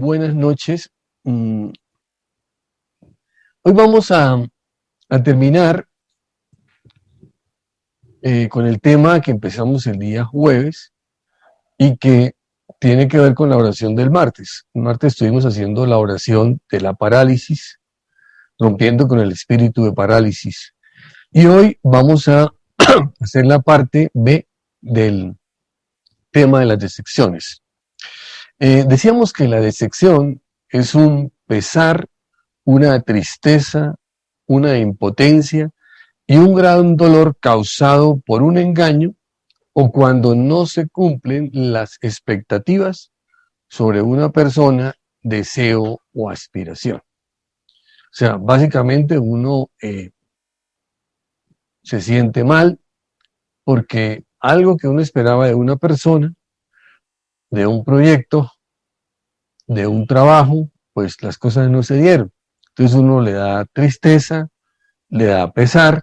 buenas noches. Hoy vamos a terminar con el tema que empezamos el día jueves y que tiene que ver con la oración del martes. El martes estuvimos haciendo la oración de la parálisis, rompiendo con el espíritu de parálisis. Y hoy vamos a hacer la parte B del tema de las disecciones. Decíamos que la disección es un pesar, una tristeza, una impotencia y un gran dolor causado por un engaño o cuando no se cumplen las expectativas sobre una persona, deseo o aspiración. O sea, básicamente uno se siente mal porque algo que uno esperaba de una persona, de un proyecto, de un trabajo, pues las cosas no se dieron. Entonces uno le da tristeza, le da pesar,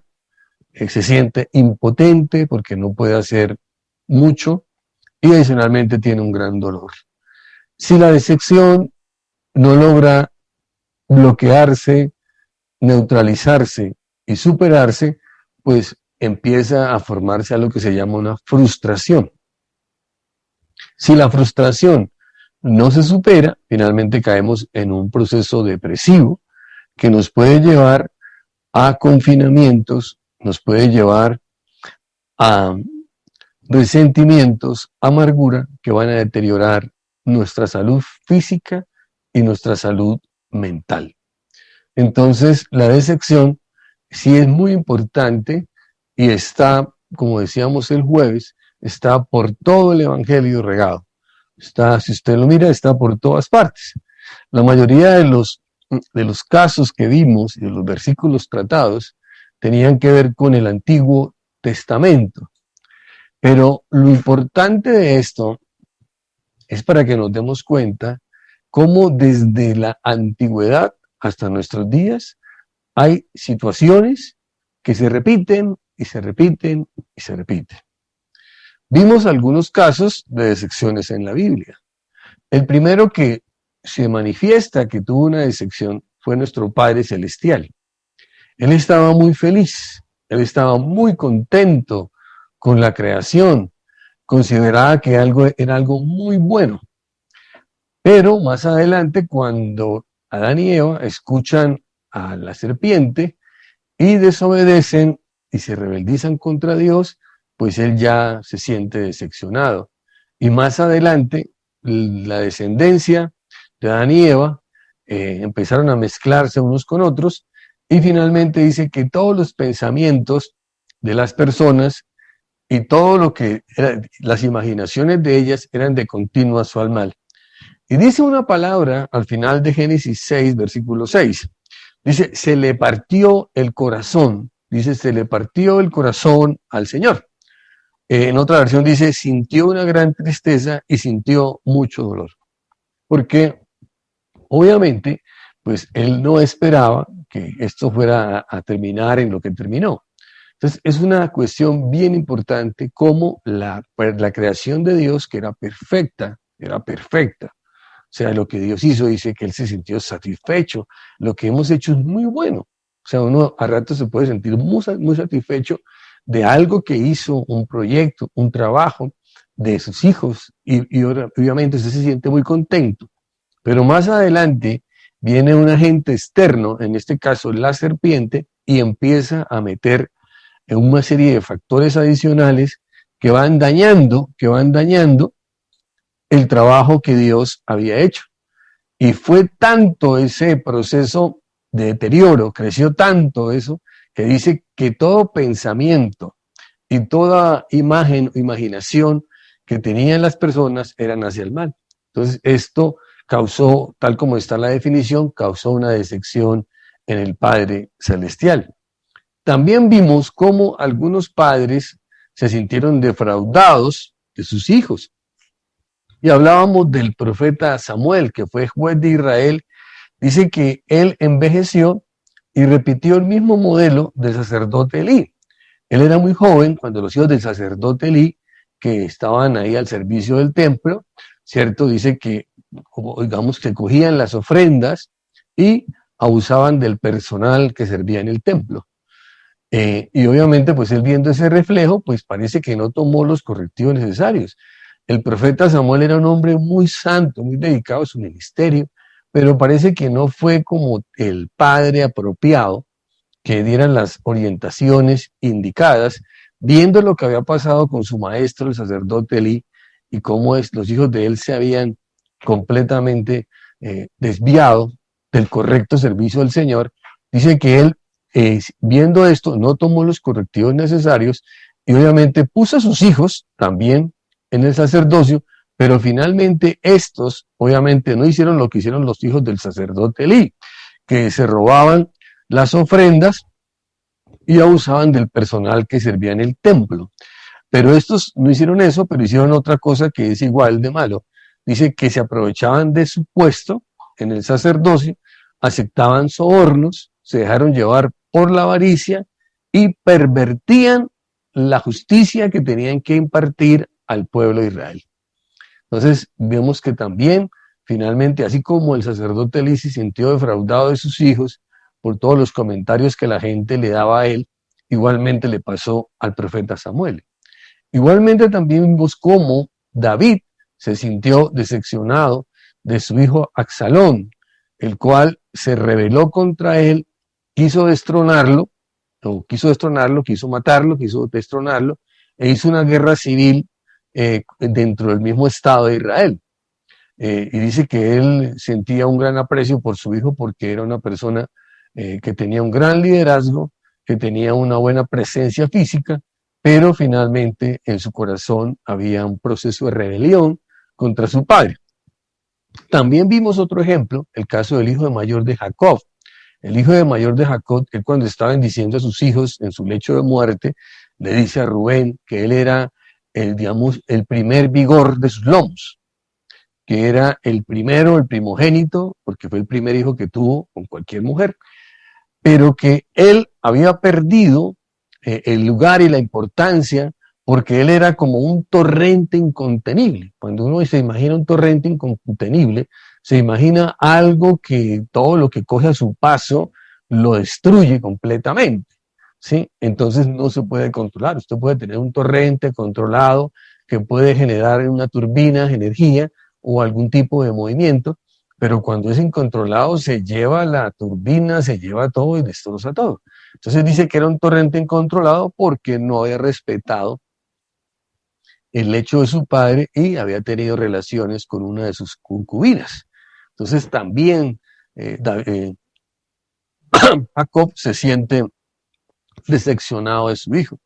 se siente impotente porque no puede hacer mucho y adicionalmente tiene un gran dolor. Si la decepción no logra bloquearse, neutralizarse y superarse, pues empieza a formarse algo que se llama una frustración. Si la frustración no se supera, finalmente caemos en un proceso depresivo que nos puede llevar a confinamientos, nos puede llevar a resentimientos, amargura que van a deteriorar nuestra salud física y nuestra salud mental. Entonces, la decepción sí es muy importante y está, como decíamos el jueves, está por todo el Evangelio regado. Está, si usted lo mira, está por todas partes. La mayoría de los casos que vimos y de los versículos tratados tenían que ver con el Antiguo Testamento. Pero lo importante de esto es para que nos demos cuenta cómo desde la antigüedad hasta nuestros días hay situaciones que se repiten y se repiten y se repiten. Vimos algunos casos de decepciones en la Biblia. El primero que se manifiesta que tuvo una decepción fue nuestro Padre Celestial. Él estaba muy feliz, él estaba muy contento con la creación, consideraba que era algo muy bueno. Pero más adelante, cuando Adán y Eva escuchan a la serpiente y desobedecen y se rebeldizan contra Dios, pues él ya se siente decepcionado. Y más adelante, la descendencia de Adán y Eva empezaron a mezclarse unos con otros y finalmente dice que todos los pensamientos de las personas y todo lo que las imaginaciones de ellas eran de continuo al mal. Y dice una palabra al final de Génesis 6, versículo 6. Dice, se le partió el corazón. Dice, se le partió el corazón al Señor. En otra versión dice, sintió una gran tristeza y sintió mucho dolor. Porque obviamente, pues él no esperaba que esto fuera a terminar en lo que terminó. Entonces, es una cuestión bien importante cómo la creación de Dios, que era perfecta. O sea, lo que Dios hizo, dice que Él se sintió satisfecho. Lo que hemos hecho es muy bueno. O sea, uno a rato se puede sentir muy satisfecho de algo que hizo, un proyecto, un trabajo de sus hijos. Y obviamente usted se siente muy contento. Pero más adelante viene un agente externo, en este caso la serpiente, y empieza a meter en una serie de factores adicionales que van dañando el trabajo que Dios había hecho. Y fue tanto ese proceso de deterioro, creció tanto eso, que dice que todo pensamiento y toda imagen o imaginación que tenían las personas eran hacia el mal. Entonces esto causó, tal como está la definición, causó una decepción en el Padre Celestial. También vimos cómo algunos padres se sintieron defraudados de sus hijos. Y hablábamos del profeta Samuel, que fue juez de Israel. Dice que él envejeció y repitió el mismo modelo del sacerdote Elí. Él era muy joven cuando los hijos del sacerdote Elí, que estaban ahí al servicio del templo, ¿cierto? Dice que como digamos que cogían las ofrendas y abusaban del personal que servía en el templo. Y obviamente, pues él viendo ese reflejo, pues parece que no tomó los correctivos necesarios. El profeta Samuel era un hombre muy santo, muy dedicado a su ministerio, pero parece que no fue como el padre apropiado que dieran las orientaciones indicadas, viendo lo que había pasado con su maestro, el sacerdote Elí, y cómo los hijos de él se habían completamente desviado del correcto servicio del Señor. Dice que él, viendo esto, no tomó los correctivos necesarios y obviamente puso a sus hijos también en el sacerdocio, pero finalmente estos obviamente no hicieron lo que hicieron los hijos del sacerdote Elí, que se robaban las ofrendas y abusaban del personal que servía en el templo. Pero estos no hicieron eso, pero hicieron otra cosa que es igual de malo. Dice que se aprovechaban de su puesto en el sacerdocio, aceptaban sobornos, se dejaron llevar por la avaricia y pervertían la justicia que tenían que impartir al pueblo de Israel. Entonces vemos que también, finalmente, así como el sacerdote Elí se sintió defraudado de sus hijos por todos los comentarios que la gente le daba a él, igualmente le pasó al profeta Samuel. Igualmente también vimos cómo David se sintió decepcionado de su hijo Absalón, el cual se rebeló contra él, quiso destronarlo, quiso matarlo, quiso destronarlo, e hizo una guerra civil dentro del mismo Estado de Israel. Y dice que él sentía un gran aprecio por su hijo porque era una persona que tenía un gran liderazgo, que tenía una buena presencia física, pero finalmente en su corazón había un proceso de rebelión contra su padre. También vimos otro ejemplo, el caso del hijo de mayor de Jacob. El hijo de mayor de Jacob, él cuando estaba bendiciendo a sus hijos en su lecho de muerte, le dice a Rubén que él era el primer vigor de sus lomos, que era el primero, el primogénito, porque fue el primer hijo que tuvo con cualquier mujer, pero que él había perdido el lugar y la importancia porque él era como un torrente incontenible. Cuando uno se imagina un torrente incontenible, se imagina algo que todo lo que coge a su paso lo destruye completamente, ¿sí? Entonces no se puede controlar. Usted puede tener un torrente controlado que puede generar una turbina, energía o algún tipo de movimiento, pero cuando es incontrolado se lleva la turbina, se lleva todo y destroza todo. Entonces dice que era un torrente incontrolado porque no había respetado el lecho de su padre y había tenido relaciones con una de sus concubinas. Entonces también Jacob se siente decepcionado de su hijo.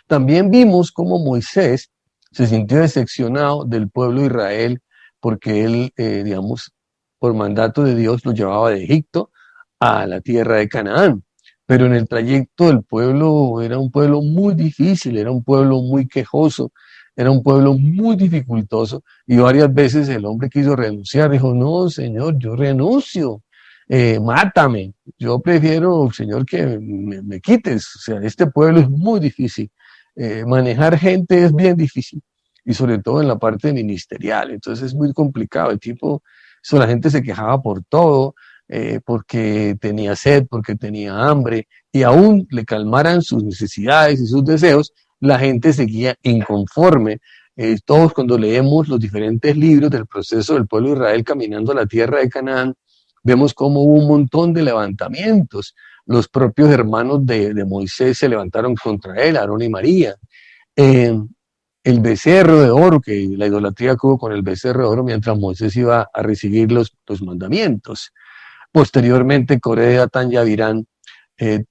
También vimos cómo Moisés se sintió decepcionado del pueblo de Israel porque él, digamos, por mandato de Dios lo llevaba de Egipto a la tierra de Canaán. Pero en el trayecto del pueblo era un pueblo muy difícil, era un pueblo muy quejoso, era un pueblo muy dificultoso y varias veces el hombre quiso renunciar, dijo, no, Señor, yo renuncio, mátame, yo prefiero, Señor, que me quites, o sea, este pueblo es muy difícil, manejar gente es bien difícil y sobre todo en la parte ministerial, entonces es muy complicado, el tipo, eso la gente se quejaba por todo, porque tenía sed, porque tenía hambre, y aún le calmaran sus necesidades y sus deseos, la gente seguía inconforme. Todos cuando leemos los diferentes libros del proceso del pueblo de Israel caminando a la tierra de Canaán, vemos cómo hubo un montón de levantamientos. Los propios hermanos de Moisés se levantaron contra él, Aarón y María. El becerro de oro, que la idolatría que hubo con el becerro de oro mientras Moisés iba a recibir los mandamientos. Posteriormente, Coré, Datán y Avirán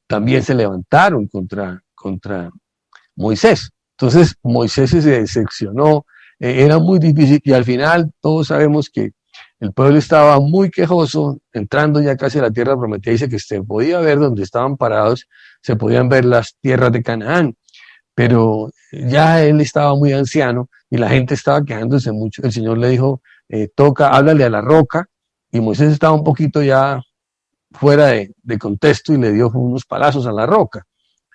también se levantaron contra Moisés. Entonces, Moisés se decepcionó, era muy difícil y al final todos sabemos que el pueblo estaba muy quejoso, entrando ya casi a la tierra prometida, dice que se podía ver donde estaban parados, se podían ver las tierras de Canaán, pero ya él estaba muy anciano y la gente estaba quejándose mucho. El Señor le dijo, háblale a la roca, y Moisés estaba un poquito ya fuera de contexto y le dio unos palazos a la roca.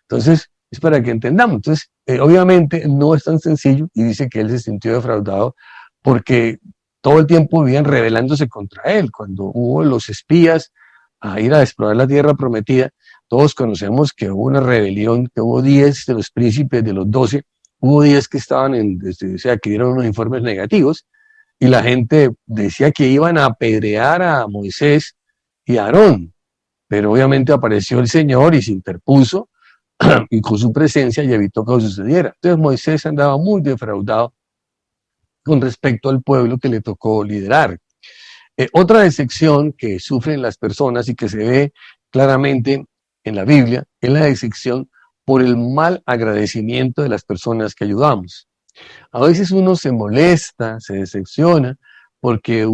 Entonces, es para que entendamos. Entonces, obviamente no es tan sencillo y dice que él se sintió defraudado porque todo el tiempo vivían rebelándose contra él. Cuando hubo los espías a ir a explorar la tierra prometida, todos conocemos que hubo una rebelión, que hubo 10 de los príncipes de los 12, hubo 10 que estaban o sea, que dieron unos informes negativos, y la gente decía que iban a apedrear a Moisés y a Aarón, pero obviamente apareció el Señor y se interpuso y con su presencia y evitó que eso sucediera. Entonces Moisés andaba muy defraudado con respecto al pueblo que le tocó liderar. Otra decepción que sufren las personas y que se ve claramente en la Biblia es la decepción por el mal agradecimiento de las personas que ayudamos. A veces uno se molesta, se decepciona, porque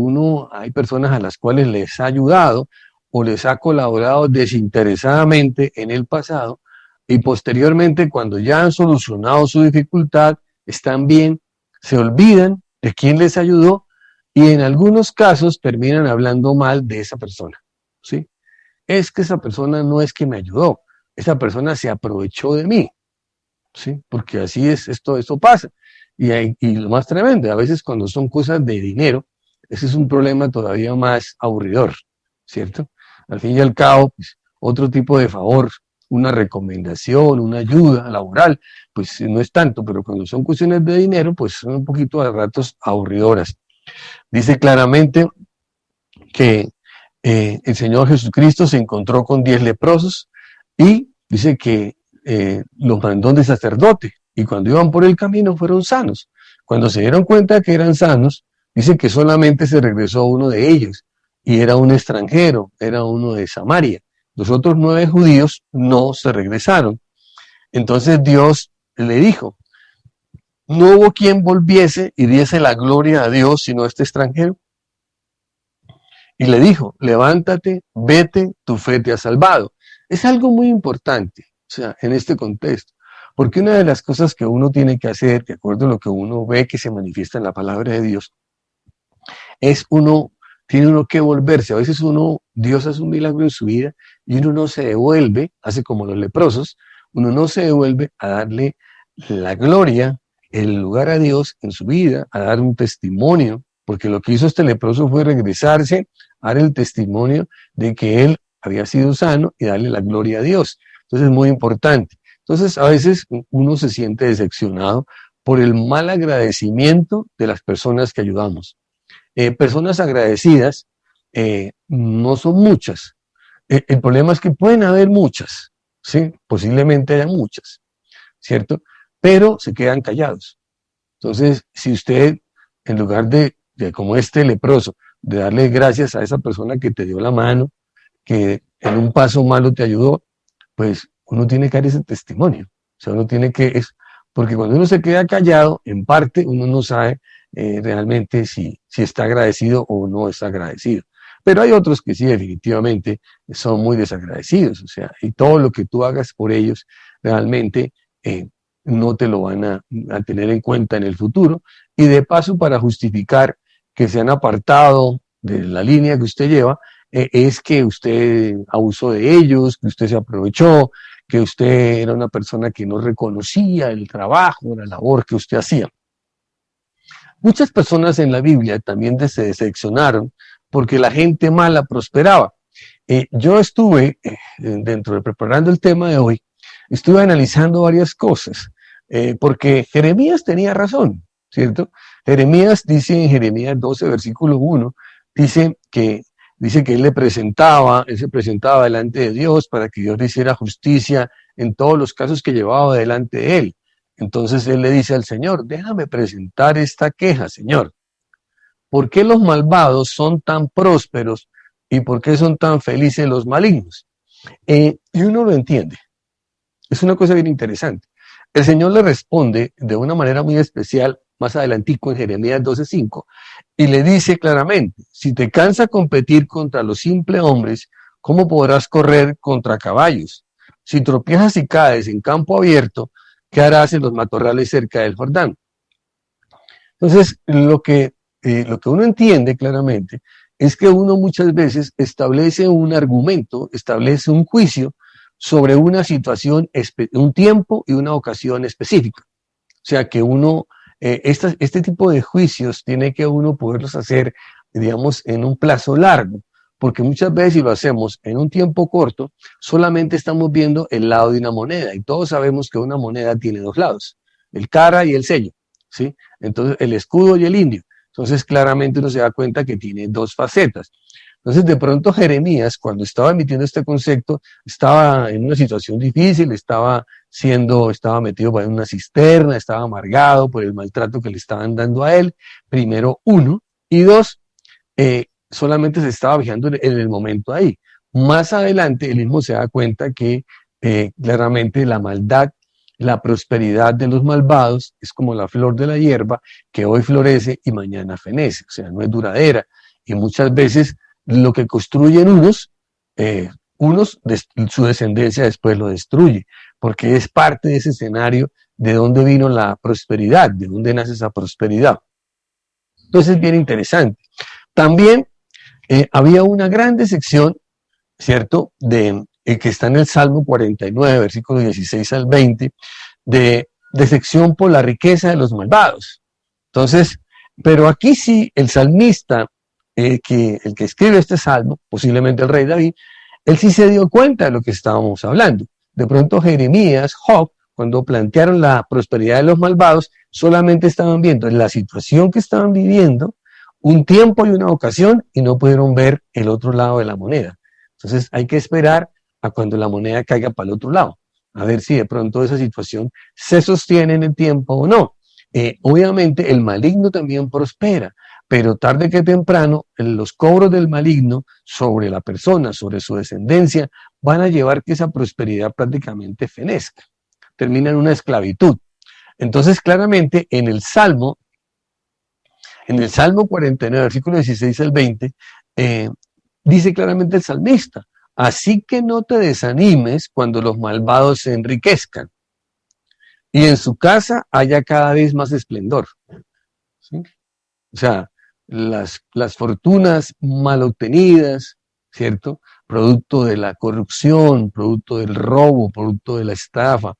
hay personas a las cuales les ha ayudado o les ha colaborado desinteresadamente en el pasado, y posteriormente, cuando ya han solucionado su dificultad, están bien, se olvidan de quién les ayudó y en algunos casos terminan hablando mal de esa persona, ¿sí? Es que esa persona no es que me ayudó, esa persona se aprovechó de mí, ¿sí? Porque así es, esto pasa. Y lo más tremendo, a veces cuando son cosas de dinero, ese es un problema todavía más aburridor, ¿cierto? Al fin y al cabo, pues, otro tipo de favor, una recomendación, una ayuda laboral, pues no es tanto, pero cuando son cuestiones de dinero, pues son un poquito a ratos aburridoras. Dice claramente que el Señor Jesucristo se encontró con 10 leprosos y dice que los mandó de sacerdote, y cuando iban por el camino fueron sanos. Cuando se dieron cuenta que eran sanos, dice que solamente se regresó uno de ellos, y era un extranjero, era uno de Samaria. Los otros 9 judíos no se regresaron. Entonces Dios le dijo, no hubo quien volviese y diese la gloria a Dios sino este extranjero. Y le dijo, levántate, vete, tu fe te ha salvado. Es algo muy importante, o sea, en este contexto, porque una de las cosas que uno tiene que hacer, de acuerdo a lo que uno ve que se manifiesta en la palabra de Dios, es tiene uno que volverse. A veces Dios hace un milagro en su vida y uno no se devuelve, hace como los leprosos, uno no se devuelve a darle la gloria, el lugar a Dios en su vida, a dar un testimonio, porque lo que hizo este leproso fue regresarse a dar el testimonio de que él había sido sano y darle la gloria a Dios. Entonces es muy importante. Entonces a veces uno se siente decepcionado por el mal agradecimiento de las personas que ayudamos. Personas agradecidas no son muchas. El problema es que pueden haber muchas, ¿sí? Posiblemente haya muchas, ¿cierto? Pero se quedan callados. Entonces, si usted, en lugar de como este leproso, de darle gracias a esa persona que te dio la mano, que en un paso malo te ayudó, pues uno tiene que dar ese testimonio. O sea, uno tiene que, porque cuando uno se queda callado, en parte uno no sabe realmente si está agradecido o no está agradecido. Pero hay otros que sí, definitivamente, son muy desagradecidos. O sea, y todo lo que tú hagas por ellos, realmente no te lo van a tener en cuenta en el futuro. Y de paso, para justificar que se han apartado de la línea que usted lleva, es que usted abusó de ellos, que usted se aprovechó, que usted era una persona que no reconocía el trabajo, la labor que usted hacía. Muchas personas en la Biblia también se decepcionaron porque la gente mala prosperaba. Yo estuve, dentro de preparando el tema de hoy, estuve analizando varias cosas, porque Jeremías tenía razón, ¿cierto? Jeremías dice en Jeremías 12, versículo 1, dice que él se presentaba delante de Dios para que Dios le hiciera justicia en todos los casos que llevaba delante de él. Entonces él le dice al Señor, déjame presentar esta queja, Señor. ¿Por qué los malvados son tan prósperos y por qué son tan felices los malignos? Y uno lo entiende. Es una cosa bien interesante. El Señor le responde de una manera muy especial, más adelantico en Jeremías 12:5, y le dice claramente, si te cansa competir contra los simples hombres, ¿cómo podrás correr contra caballos? Si tropiezas y caes en campo abierto, ¿qué harás en los matorrales cerca del Jordán? Entonces, lo que uno entiende claramente es que uno muchas veces establece un argumento, establece un juicio sobre una situación, un tiempo y una ocasión específica. O sea, que uno este tipo de juicios tiene que uno poderlos hacer, digamos, en un plazo largo, porque muchas veces si lo hacemos en un tiempo corto, solamente estamos viendo el lado de una moneda y todos sabemos que una moneda tiene dos lados, el cara y el sello, ¿sí? Entonces el escudo y el indio. Entonces claramente uno se da cuenta que tiene dos facetas. Entonces de pronto Jeremías, cuando estaba emitiendo este concepto, estaba en una situación difícil, estaba metido en una cisterna, estaba amargado por el maltrato que le estaban dando a él, primero uno, y dos, solamente se estaba fijando en el momento ahí. Más adelante, él mismo se da cuenta que claramente la maldad, la prosperidad de los malvados es como la flor de la hierba que hoy florece y mañana fenece, o sea, no es duradera. Y muchas veces lo que construyen su descendencia después lo destruye, porque es parte de ese escenario de dónde vino la prosperidad, de dónde nace esa prosperidad. Entonces es bien interesante. También había una grande sección, ¿cierto?, que está en el Salmo 49, versículos 16 al 20, de sección por la riqueza de los malvados. Entonces, pero aquí sí, el salmista, el que escribe este salmo, posiblemente el rey David, él sí se dio cuenta de lo que estábamos hablando. De pronto Jeremías, Job, cuando plantearon la prosperidad de los malvados, solamente estaban viendo la situación que estaban viviendo, un tiempo y una ocasión, y no pudieron ver el otro lado de la moneda. Entonces hay que esperar a cuando la moneda caiga para el otro lado, a ver si de pronto esa situación se sostiene en el tiempo o no. Obviamente el maligno también prospera, pero tarde que temprano los cobros del maligno sobre la persona, sobre su descendencia, van a llevar que esa prosperidad prácticamente fenezca, termina en una esclavitud. Entonces claramente en el Salmo 49, versículo 16 al 20, dice claramente el salmista: así que no te desanimes cuando los malvados se enriquezcan y en su casa haya cada vez más esplendor. ¿Sí? O sea, las fortunas mal obtenidas, ¿cierto? Producto de la corrupción, producto del robo, producto de la estafa,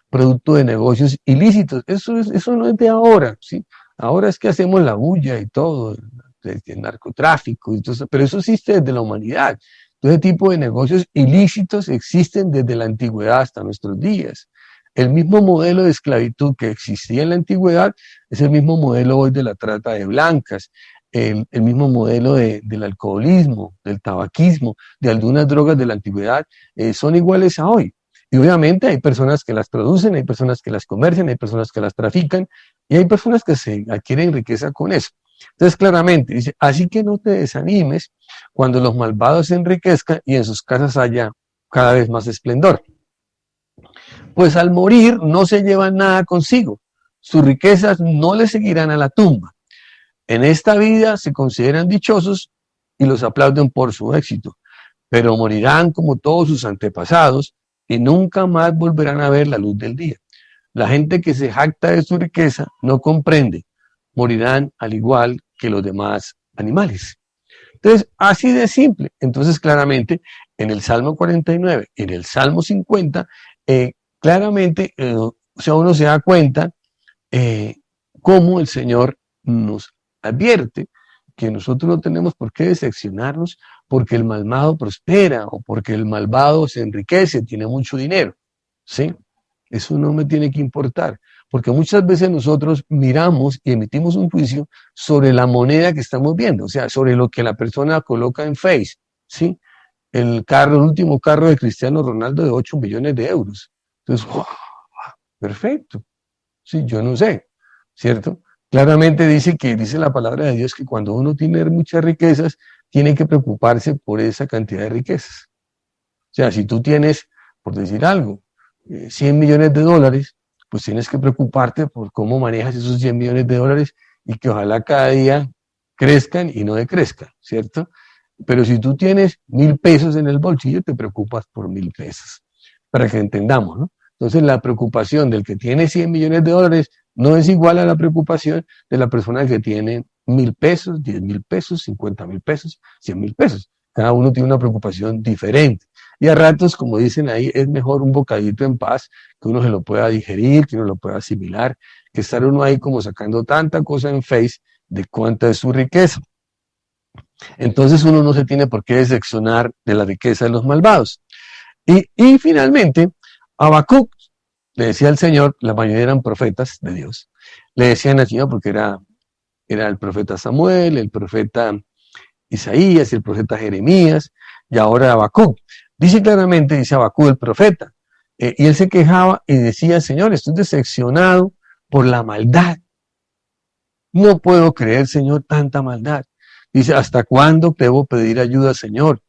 producto de negocios ilícitos. Eso no es de ahora, ¿sí? Ahora es que hacemos la bulla y todo, el narcotráfico, y todo eso, pero eso existe desde la humanidad. Todo ese tipo de negocios ilícitos existen desde la antigüedad hasta nuestros días. El mismo modelo de esclavitud que existía en la antigüedad es el mismo modelo hoy de la trata de blancas, el mismo modelo del alcoholismo, del tabaquismo, de algunas drogas de la antigüedad, son iguales a hoy. Y obviamente hay personas que las producen, hay personas que las comercian, hay personas que las trafican y hay personas que se adquieren riqueza con eso. Entonces claramente dice, así que no te desanimes cuando los malvados se enriquezcan y en sus casas haya cada vez más esplendor. Pues al morir no se llevan nada consigo, sus riquezas no les seguirán a la tumba. En esta vida se consideran dichosos y los aplauden por su éxito, pero morirán como todos sus antepasados y nunca más volverán a ver la luz del día. La gente que se jacta de su riqueza no comprende, morirán al igual que los demás animales. Entonces, así de simple. Entonces, claramente, en el Salmo 49, en el Salmo 50, claramente, o sea, uno se da cuenta cómo el Señor nos advierte que nosotros no tenemos por qué decepcionarnos porque el malvado prospera o porque el malvado se enriquece, tiene mucho dinero, ¿sí? Eso no me tiene que importar, porque muchas veces nosotros miramos y emitimos un juicio sobre la moneda que estamos viendo, o sea, sobre lo que la persona coloca en Face, ¿sí? El último carro de Cristiano Ronaldo de 8 millones de euros. Entonces, ¡wow! Perfecto. Sí, yo no sé, ¿cierto? Claramente dice la palabra de Dios que cuando uno tiene muchas riquezas, tiene que preocuparse por esa cantidad de riquezas. O sea, si tú tienes, por decir algo, 100 millones de dólares, pues tienes que preocuparte por cómo manejas esos 100 millones de dólares y que ojalá cada día crezcan y no decrezcan, ¿cierto? Pero si tú tienes 1.000 pesos en el bolsillo, te preocupas por 1.000 pesos, para que entendamos, ¿no? Entonces la preocupación del que tiene 100 millones de dólares no es igual a la preocupación de la persona que tiene 1.000 pesos, 10.000 pesos, 50.000 pesos, 100.000 pesos. Cada uno tiene una preocupación diferente. Y a ratos, como dicen ahí, es mejor un bocadito en paz, que uno se lo pueda digerir, que uno lo pueda asimilar, que estar uno ahí como sacando tanta cosa en Face de cuánta es su riqueza. Entonces uno no se tiene por qué decepcionar de la riqueza de los malvados. Y finalmente, Habacuc le decía al Señor, la mayoría eran profetas de Dios, le decían al Señor porque era el profeta Samuel, el profeta Isaías, el profeta Jeremías, y ahora Habacuc. Dice claramente, dice Habacuc el profeta, y él se quejaba y decía, Señor, estoy decepcionado por la maldad. No puedo creer, Señor, tanta maldad. Dice, ¿hasta cuándo debo pedir ayuda, Señor?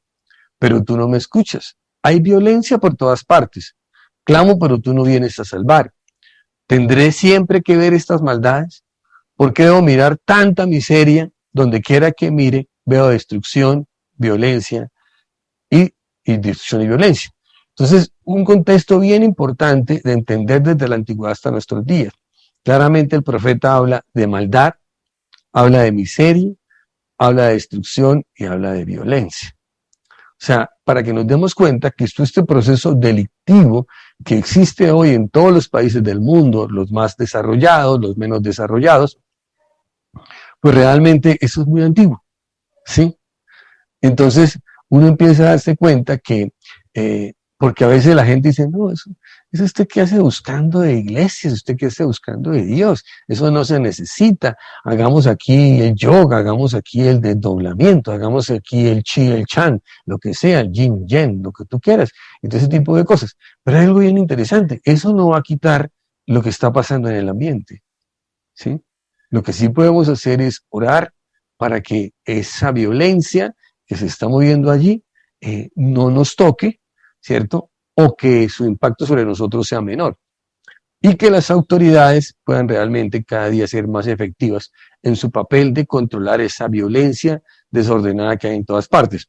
Pero tú no me escuchas. Hay violencia por todas partes. Clamo, pero tú no vienes a salvar. ¿Tendré siempre que ver estas maldades? ¿Por qué debo mirar tanta miseria? Donde quiera que mire, veo destrucción, violencia y destrucción y violencia. Entonces, un contexto bien importante de entender desde la antigüedad hasta nuestros días. Claramente el profeta habla de maldad, habla de miseria, habla de destrucción y habla de violencia. O sea, para que nos demos cuenta que este proceso delictivo que existe hoy en todos los países del mundo, los más desarrollados, los menos desarrollados, pues realmente eso es muy antiguo, ¿sí? Entonces uno empieza a darse cuenta que, porque a veces la gente dice, no, eso usted que hace buscando de iglesias, usted que hace buscando de Dios, eso no se necesita, hagamos aquí el yoga, hagamos aquí el desdoblamiento, hagamos aquí el chi, el chan, lo que sea, el yin, yen, lo que tú quieras, y todo ese tipo de cosas. Pero hay algo bien interesante, eso no va a quitar lo que está pasando en el ambiente, ¿sí? Lo que sí podemos hacer es orar para que esa violencia que se está moviendo allí no nos toque, ¿cierto? O que su impacto sobre nosotros sea menor. Y que las autoridades puedan realmente cada día ser más efectivas en su papel de controlar esa violencia desordenada que hay en todas partes.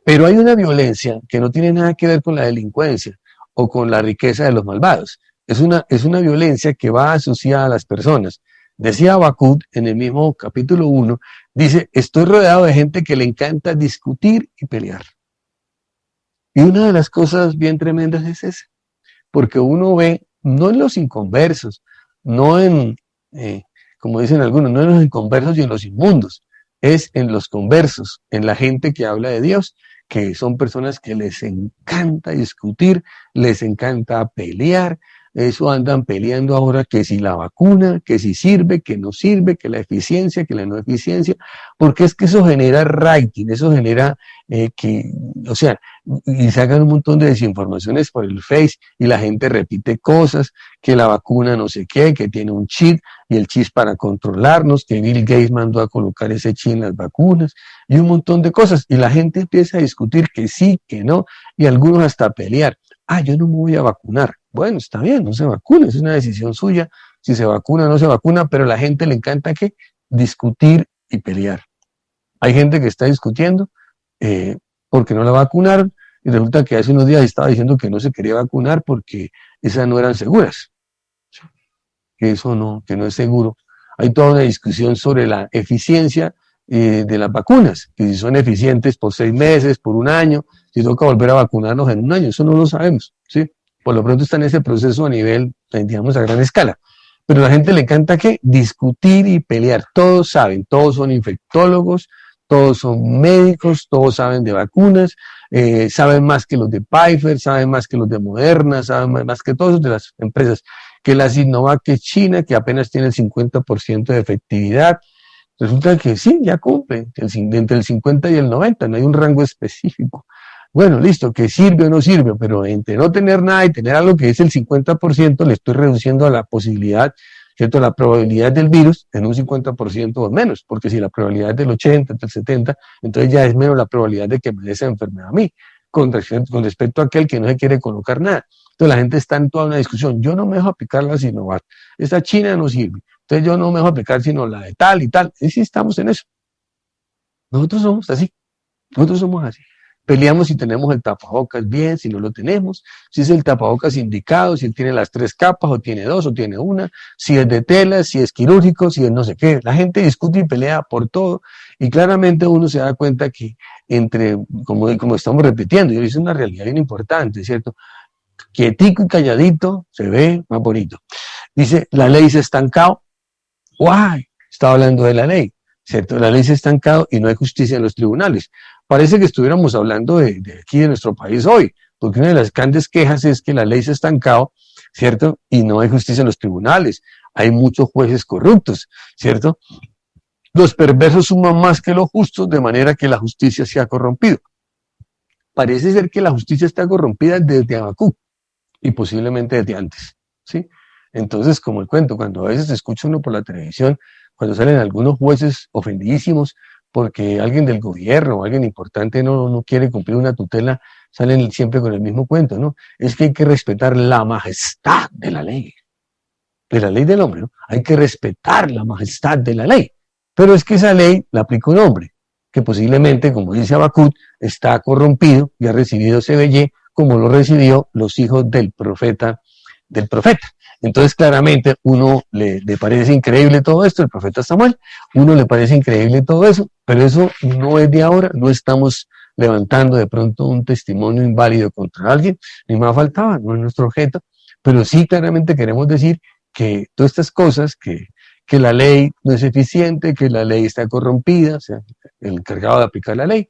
Pero hay una violencia que no tiene nada que ver con la delincuencia o con la riqueza de los malvados. Es una violencia que va asociada a las personas. Decía Habacuc en el mismo capítulo 1, dice, estoy rodeado de gente que le encanta discutir y pelear. Y una de las cosas bien tremendas es esa, porque uno ve, no en los inconversos, no en, como dicen algunos, no en los inconversos y en los inmundos, es en los conversos, en la gente que habla de Dios, que son personas que les encanta discutir, les encanta pelear. Eso andan peleando ahora que si la vacuna, que si sirve, que no sirve, que la eficiencia, que la no eficiencia, porque es que eso genera rating, eso genera o sea, y sacan un montón de desinformaciones por el Face y la gente repite cosas, que la vacuna no sé qué, que tiene un chip y el chip para controlarnos, que Bill Gates mandó a colocar ese chip en las vacunas y un montón de cosas. Y la gente empieza a discutir que sí, que no, y algunos hasta a pelear. Ah, yo no me voy a vacunar. Bueno, está bien, no se vacune, es una decisión suya, si se vacuna o no se vacuna, pero a la gente le encanta ¿qué? Discutir y pelear. Hay gente que está discutiendo porque no la vacunaron y resulta que hace unos días estaba diciendo que no se quería vacunar porque esas no eran seguras, que eso no, que no es seguro. Hay toda una discusión sobre la eficiencia de las vacunas, que si son eficientes por 6 meses, por un año, si toca volver a vacunarnos en un año, eso no lo sabemos, ¿sí? Por lo pronto está en ese proceso a nivel, digamos, a gran escala. Pero a la gente le encanta ¿qué? Discutir y pelear. Todos saben, todos son infectólogos, todos son médicos, todos saben de vacunas, saben más que los de Pfizer, saben más que los de Moderna, saben más que todos de las empresas, que la Sinovac, que es China, que apenas tiene el 50% de efectividad. Resulta que sí, ya cumple, entre el 50 y el 90, no hay un rango específico. Bueno, listo, que sirve o no sirve, pero entre no tener nada y tener algo que es el 50%, le estoy reduciendo la posibilidad, ¿cierto? La probabilidad del virus en un 50% o menos, porque si la probabilidad es del 80, del 70, entonces ya es menos la probabilidad de que me dé esa enfermedad a mí, con respecto a aquel que no se quiere colocar nada. Entonces la gente está en toda una discusión, yo no me dejo aplicar la Sinovac, esta China no sirve, entonces yo no me dejo aplicar sino la de tal y tal, y sí estamos en eso. Nosotros somos así, nosotros somos así. Peleamos si tenemos el tapabocas bien, si no lo tenemos, si es el tapabocas indicado, si él tiene las 3 capas, o tiene 2, o tiene una, si es de tela, si es quirúrgico, si es no sé qué. La gente discute y pelea por todo, y claramente uno se da cuenta que como estamos repitiendo, y es una realidad bien importante, ¿cierto? Quietico y calladito se ve más bonito. Dice, la ley se ha estancado. ¡Guay! Estaba hablando de la ley, ¿cierto? La ley se ha estancado y no hay justicia en los tribunales. Parece que estuviéramos hablando de aquí de nuestro país hoy, porque una de las grandes quejas es que la ley se ha estancado, ¿cierto? Y no hay justicia en los tribunales. Hay muchos jueces corruptos, ¿cierto? Los perversos suman más que los justos, de manera que la justicia se ha corrompido. Parece ser que la justicia está corrompida desde Habacuc y posiblemente desde antes, ¿sí? Entonces, como el cuento, cuando a veces se escucha uno por la televisión, cuando salen algunos jueces ofendidísimos porque alguien del gobierno o alguien importante no quiere cumplir una tutela, salen siempre con el mismo cuento, ¿no? Es que hay que respetar la majestad de la ley del hombre, ¿no? Hay que respetar la majestad de la ley. Pero es que esa ley la aplica un hombre, que posiblemente, como dice Habacuc, está corrompido y ha recibido CBY, como lo recibió los hijos del profeta. Entonces, claramente, uno le parece increíble todo esto, el profeta Samuel, uno le parece increíble todo eso, pero eso no es de ahora, no estamos levantando de pronto un testimonio inválido contra alguien, ni más faltaba, no es nuestro objeto, pero sí claramente queremos decir que todas estas cosas, que la ley no es eficiente, que la ley está corrompida, o sea, el encargado de aplicar la ley,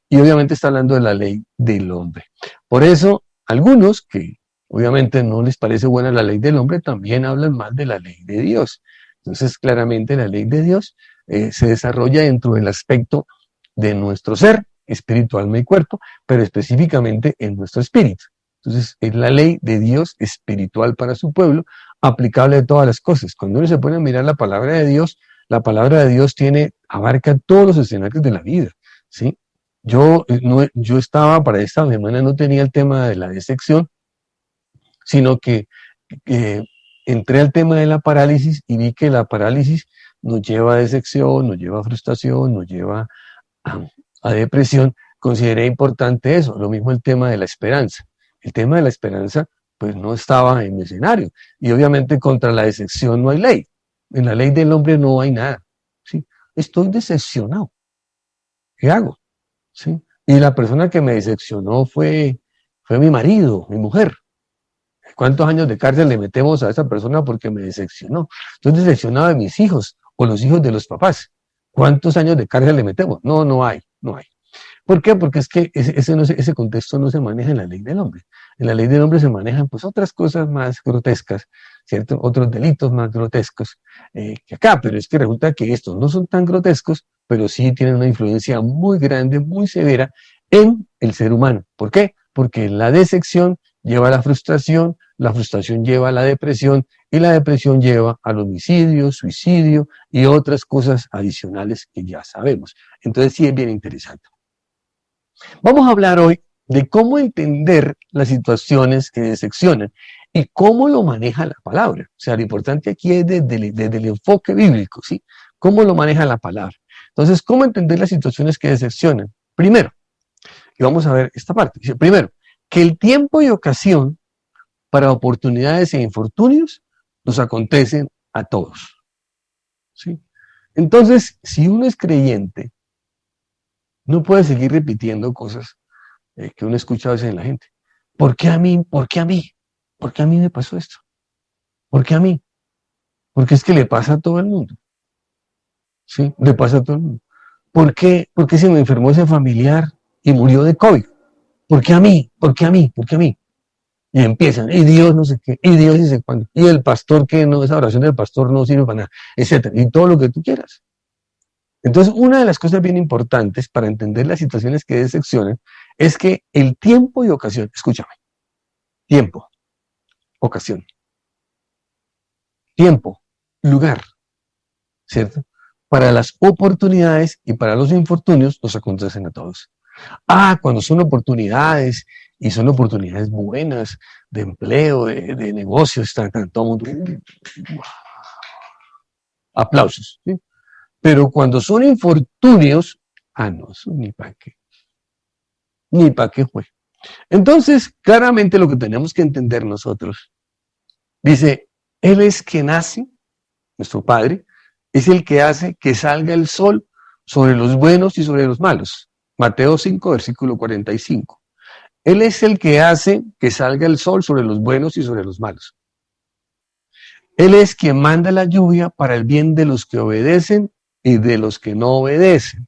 y obviamente está hablando de la ley del hombre. Por eso, algunos que obviamente no les parece buena la ley del hombre, también hablan mal de la ley de Dios. Entonces, claramente la ley de Dios se desarrolla dentro del aspecto de nuestro ser, espíritu, alma y cuerpo, pero específicamente en nuestro espíritu. Entonces, es la ley de Dios espiritual para su pueblo, aplicable a todas las cosas. Cuando uno se pone a mirar la palabra de Dios, la palabra de Dios abarca todos los escenarios de la vida, ¿sí? Yo estaba para esta semana, no tenía el tema de la disección, sino que entré al tema de la parálisis y vi que la parálisis nos lleva a disección, nos lleva a frustración, nos lleva a depresión. Consideré importante eso, lo mismo el tema de la esperanza. El tema de la esperanza pues no estaba en mi escenario, y obviamente contra la decepción no hay ley, en la ley del hombre no hay nada, ¿sí? Estoy decepcionado, ¿qué hago? ¿Sí? Y la persona que me decepcionó fue mi marido, mi mujer. ¿Cuántos años de cárcel le metemos a esa persona porque me decepcionó? Estoy decepcionado de mis hijos o los hijos de los papás. ¿Cuántos años de cárcel le metemos? No hay. ¿Por qué? Porque es que ese contexto no se maneja en la ley del hombre. En la ley del hombre se manejan pues otras cosas más grotescas, ¿cierto? Otros delitos más grotescos que acá, pero es que resulta que estos no son tan grotescos, pero sí tienen una influencia muy grande, muy severa en el ser humano. ¿Por qué? Porque la decepción lleva a la frustración lleva a la depresión, y la depresión lleva al homicidio, suicidio y otras cosas adicionales que ya sabemos. Entonces sí es bien interesante. Vamos a hablar hoy de cómo entender las situaciones que decepcionan y cómo lo maneja la palabra. O sea, lo importante aquí es desde el enfoque bíblico, ¿sí? ¿Cómo lo maneja la palabra? Entonces, ¿cómo entender las situaciones que decepcionan? Primero, y vamos a ver esta parte. Dice, primero, que el tiempo y ocasión para oportunidades e infortunios nos acontecen a todos, ¿sí? Entonces, si uno es creyente, no puede seguir repitiendo cosas que uno escucha a veces en la gente. ¿Por qué a mí? ¿Por qué a mí? ¿Por qué a mí me pasó esto? ¿Por qué a mí? Porque es que le pasa a todo el mundo. ¿Sí? Le pasa a todo el mundo. ¿Por qué se me enfermó ese familiar y murió de COVID? ¿Por qué a mí? ¿Por qué a mí? ¿Por qué a mí? Y empiezan, y Dios no sé qué, y Dios no sé cuándo, y el pastor que no, esa oración del pastor no sirve para nada, etcétera, y todo lo que tú quieras. Entonces, una de las cosas bien importantes para entender las situaciones que decepcionan es que el tiempo y ocasión, escúchame, tiempo, ocasión, tiempo, lugar, ¿cierto? Para las oportunidades y para los infortunios nos acontecen a todos. Cuando son oportunidades, y son oportunidades buenas, de empleo, de negocios, están todo el mundo, aplausos, ¿sí? Pero cuando son infortunios, no, eso ni para qué fue. Entonces, claramente lo que tenemos que entender nosotros, dice, Él es quien hace, nuestro Padre, es el que hace que salga el sol sobre los buenos y sobre los malos. Mateo 5, versículo 45. Él es el que hace que salga el sol sobre los buenos y sobre los malos. Él es quien manda la lluvia para el bien de los que obedecen y de los que no obedecen.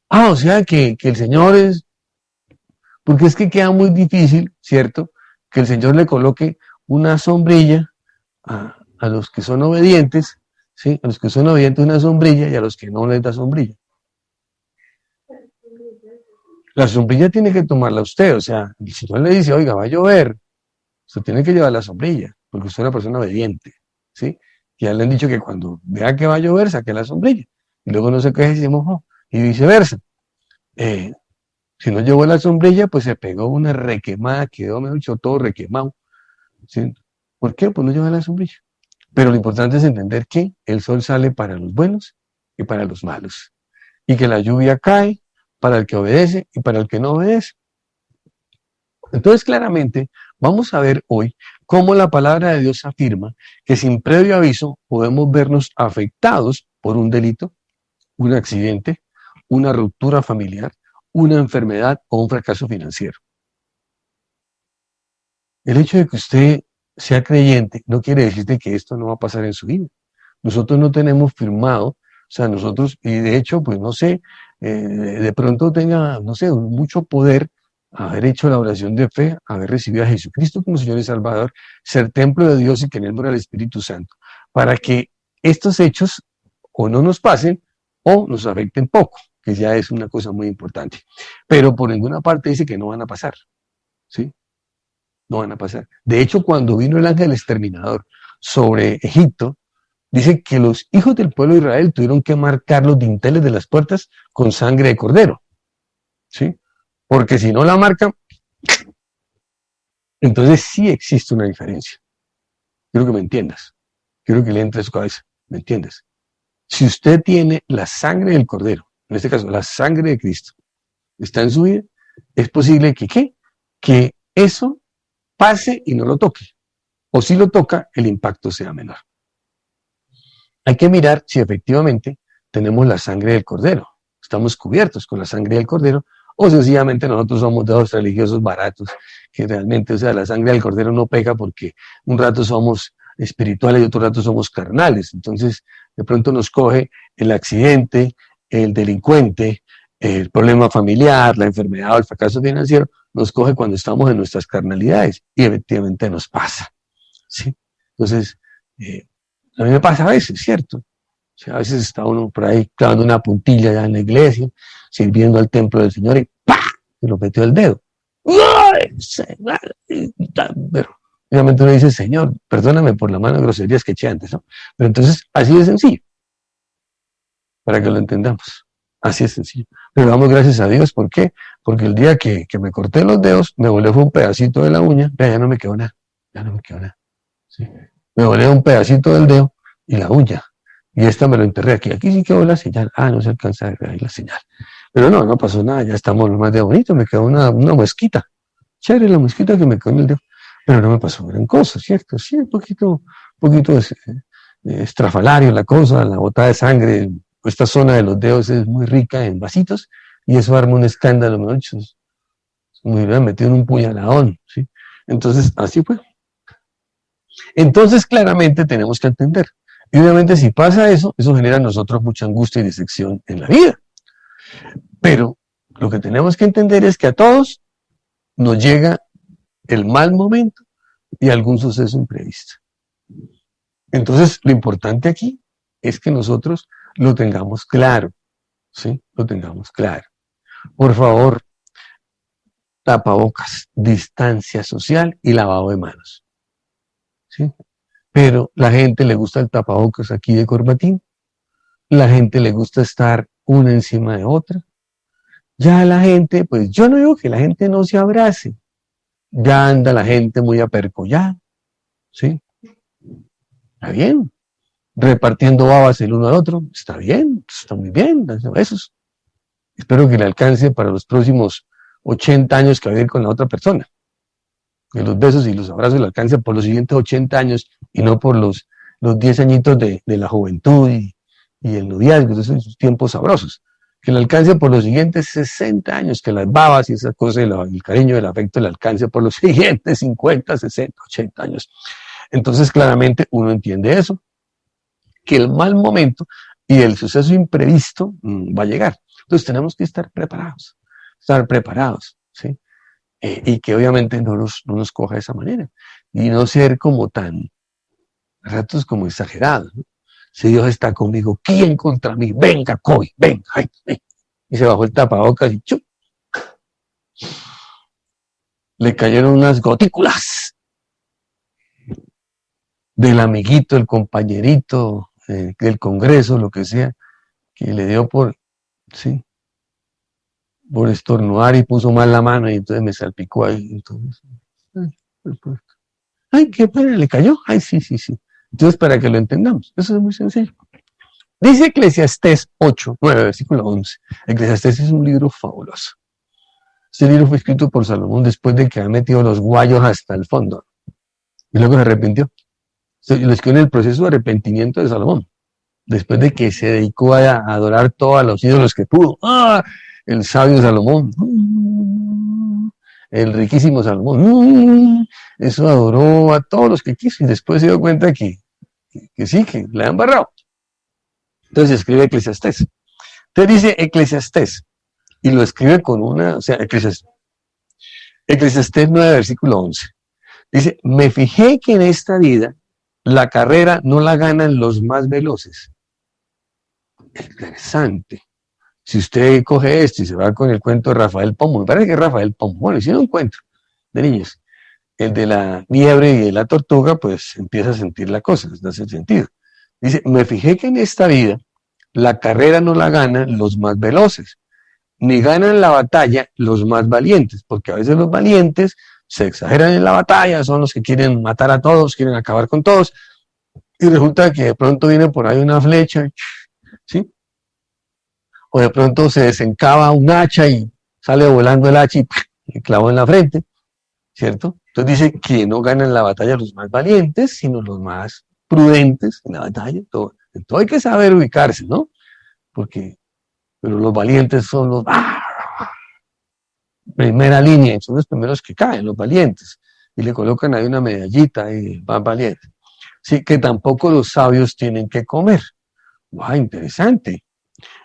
O sea que el Señor es, porque es que queda muy difícil, ¿cierto? Que el Señor le coloque una sombrilla a los que son obedientes, ¿sí? A los que son obedientes una sombrilla y a los que no les da sombrilla. La sombrilla tiene que tomarla usted, o sea, el Señor le dice, oiga, va a llover, usted tiene que llevar la sombrilla, porque usted es una persona obediente, ¿sí? Ya le han dicho que cuando vea que va a llover, saque la sombrilla, y luego no se queje y se mojó, y viceversa. Si no llevó la sombrilla, pues se pegó una requemada, quedó, me dicho, todo requemado, ¿sí? ¿Por qué? Pues no lleva la sombrilla. Pero lo importante es entender que el sol sale para los buenos y para los malos, y que la lluvia cae para el que obedece y para el que no obedece. Entonces, claramente, vamos a ver hoy cómo la palabra de Dios afirma que sin previo aviso podemos vernos afectados por un delito, un accidente, una ruptura familiar, una enfermedad o un fracaso financiero. El hecho de que usted sea creyente no quiere decir que esto no va a pasar en su vida. Nosotros no tenemos firmado, o sea, nosotros, y de hecho, pues no sé, de pronto tenga, no sé, mucho poder haber hecho la oración de fe, haber recibido a Jesucristo como Señor y Salvador, ser templo de Dios y que en él mora el Espíritu Santo, para que estos hechos o no nos pasen o nos afecten poco, que ya es una cosa muy importante. Pero por ninguna parte dice que no van a pasar, ¿sí? No van a pasar. De hecho, cuando vino el ángel exterminador sobre Egipto, dice que los hijos del pueblo de Israel tuvieron que marcar los dinteles de las puertas con sangre de cordero, ¿sí? Porque si no la marcan, entonces sí existe una diferencia. Quiero que me entiendas. Quiero que le entre a su cabeza. ¿Me entiendes? Si usted tiene la sangre del cordero, en este caso la sangre de Cristo, está en su vida, es posible que ¿qué? Que eso pase y no lo toque. O si lo toca, el impacto sea menor. Hay que mirar si efectivamente tenemos la sangre del cordero, estamos cubiertos con la sangre del cordero, o sencillamente nosotros somos de los religiosos baratos, que realmente, o sea, la sangre del cordero no pega porque un rato somos espirituales y otro rato somos carnales. Entonces, de pronto nos coge el accidente, el delincuente, el problema familiar, la enfermedad o el fracaso financiero, nos coge cuando estamos en nuestras carnalidades y efectivamente nos pasa, ¿sí? Entonces, a mí me pasa a veces, ¿cierto? O sea, a veces está uno por ahí clavando una puntilla ya en la iglesia, sirviendo al templo del Señor y ¡pah! Se lo metió el dedo. Pero obviamente uno dice, Señor, perdóname por la mano de groserías que eché antes, ¿no? Pero entonces, así de sencillo, para que lo entendamos. Así es sencillo. Pero damos gracias a Dios, ¿por qué? Porque el día que me corté los dedos, me volé fue un pedacito de la uña, vea, ya no me quedó nada, ya no me quedó nada. ¿Sí? Me volé un pedacito del dedo y la uña. Y esta me lo enterré aquí. Aquí sí quedó la señal. No se alcanza a ver ahí la señal. Pero no pasó nada. Ya estamos más de bonito. Me quedó una mosquita. Chévere la mosquita que me quedó en el dedo. Pero no me pasó gran cosa, ¿cierto? Sí, un poquito estrafalario la cosa, la botada de sangre. Esta zona de los dedos es muy rica en vasitos y eso arma un escándalo, me hubieran metido en un puñaladón, ¿sí? Entonces, así fue. Entonces, claramente tenemos que entender. Y obviamente si pasa eso, eso genera en nosotros mucha angustia y decepción en la vida. Pero lo que tenemos que entender es que a todos nos llega el mal momento y algún suceso imprevisto. Entonces, lo importante aquí es que nosotros lo tengamos claro, ¿sí? Lo tengamos claro. Por favor, tapabocas, distancia social y lavado de manos, ¿sí? Pero la gente le gusta el tapabocas aquí de corbatín, la gente le gusta estar una encima de otra. Ya la gente, pues yo no digo que la gente no se abrace, ya anda la gente muy apercollada, ¿sí? Está bien. Repartiendo babas el uno al otro, está bien, está muy bien, besos. Espero que le alcance para los próximos 80 años que va a vivir con la otra persona. Que los besos y los abrazos le alcancen por los siguientes 80 años y no por los 10 añitos de la juventud y el noviazgo, esos tiempos sabrosos. Que le alcance por los siguientes 60 años, que las babas y esas cosas, el cariño, el afecto le alcance por los siguientes 50, 60, 80 años. Entonces claramente uno entiende eso, que el mal momento y el suceso imprevisto va a llegar. Entonces tenemos que estar preparados, ¿sí? Y que obviamente no nos coja de esa manera y no ser como tan, a ratos como exagerados, ¿no? Si Dios está conmigo, ¿quién contra mí? Venga, COVID, venga. Ay, ay. Y se bajó el tapabocas y ¡chup! Le cayeron unas gotículas del amiguito, el compañerito del Congreso, lo que sea, que le dio sí, por estornudar y puso mal la mano y entonces me salpicó ahí. Entonces, ay, qué pena, le cayó. Ay, sí, sí, sí. Entonces, para que lo entendamos, eso es muy sencillo. Dice Eclesiastés 8, 9, versículo 11. Eclesiastés es un libro fabuloso. Este libro fue escrito por Salomón después de que ha metido los guayos hasta el fondo. Y luego se arrepintió. Lo escribió en el proceso de arrepentimiento de Salomón. Después de que se dedicó a adorar todos los ídolos que pudo. ¡Ah! El sabio Salomón. El riquísimo Salomón. Eso adoró a todos los que quiso. Y después se dio cuenta que sí, que le han barrado. Entonces escribe Eclesiastés. Entonces dice Eclesiastés. Y lo escribe con una, o sea, Eclesiastés 9, versículo 11. Dice, me fijé que en esta vida la carrera no la ganan los más veloces. Interesante. Si usted coge esto y se va con el cuento de Rafael Pombo, me parece que es Rafael Pombo, bueno, si no encuentro de niños, el de la liebre y de la tortuga, pues empieza a sentir la cosa, no hace sentido. Dice, me fijé que en esta vida la carrera no la ganan los más veloces, ni ganan la batalla los más valientes, porque a veces los valientes se exageran en la batalla, son los que quieren matar a todos, quieren acabar con todos, y resulta que de pronto viene por ahí una flecha, ¿sí? O de pronto se desencaba un hacha y sale volando el hacha y clavó en la frente, ¿cierto? Entonces dice que no ganan la batalla los más valientes, sino los más prudentes en la batalla. Entonces hay que saber ubicarse, ¿no? Pero los valientes son los primera línea, son los primeros que caen, los valientes, y le colocan ahí una medallita y van valientes. Sí, que tampoco los sabios tienen que comer. ¡Wow! Interesante.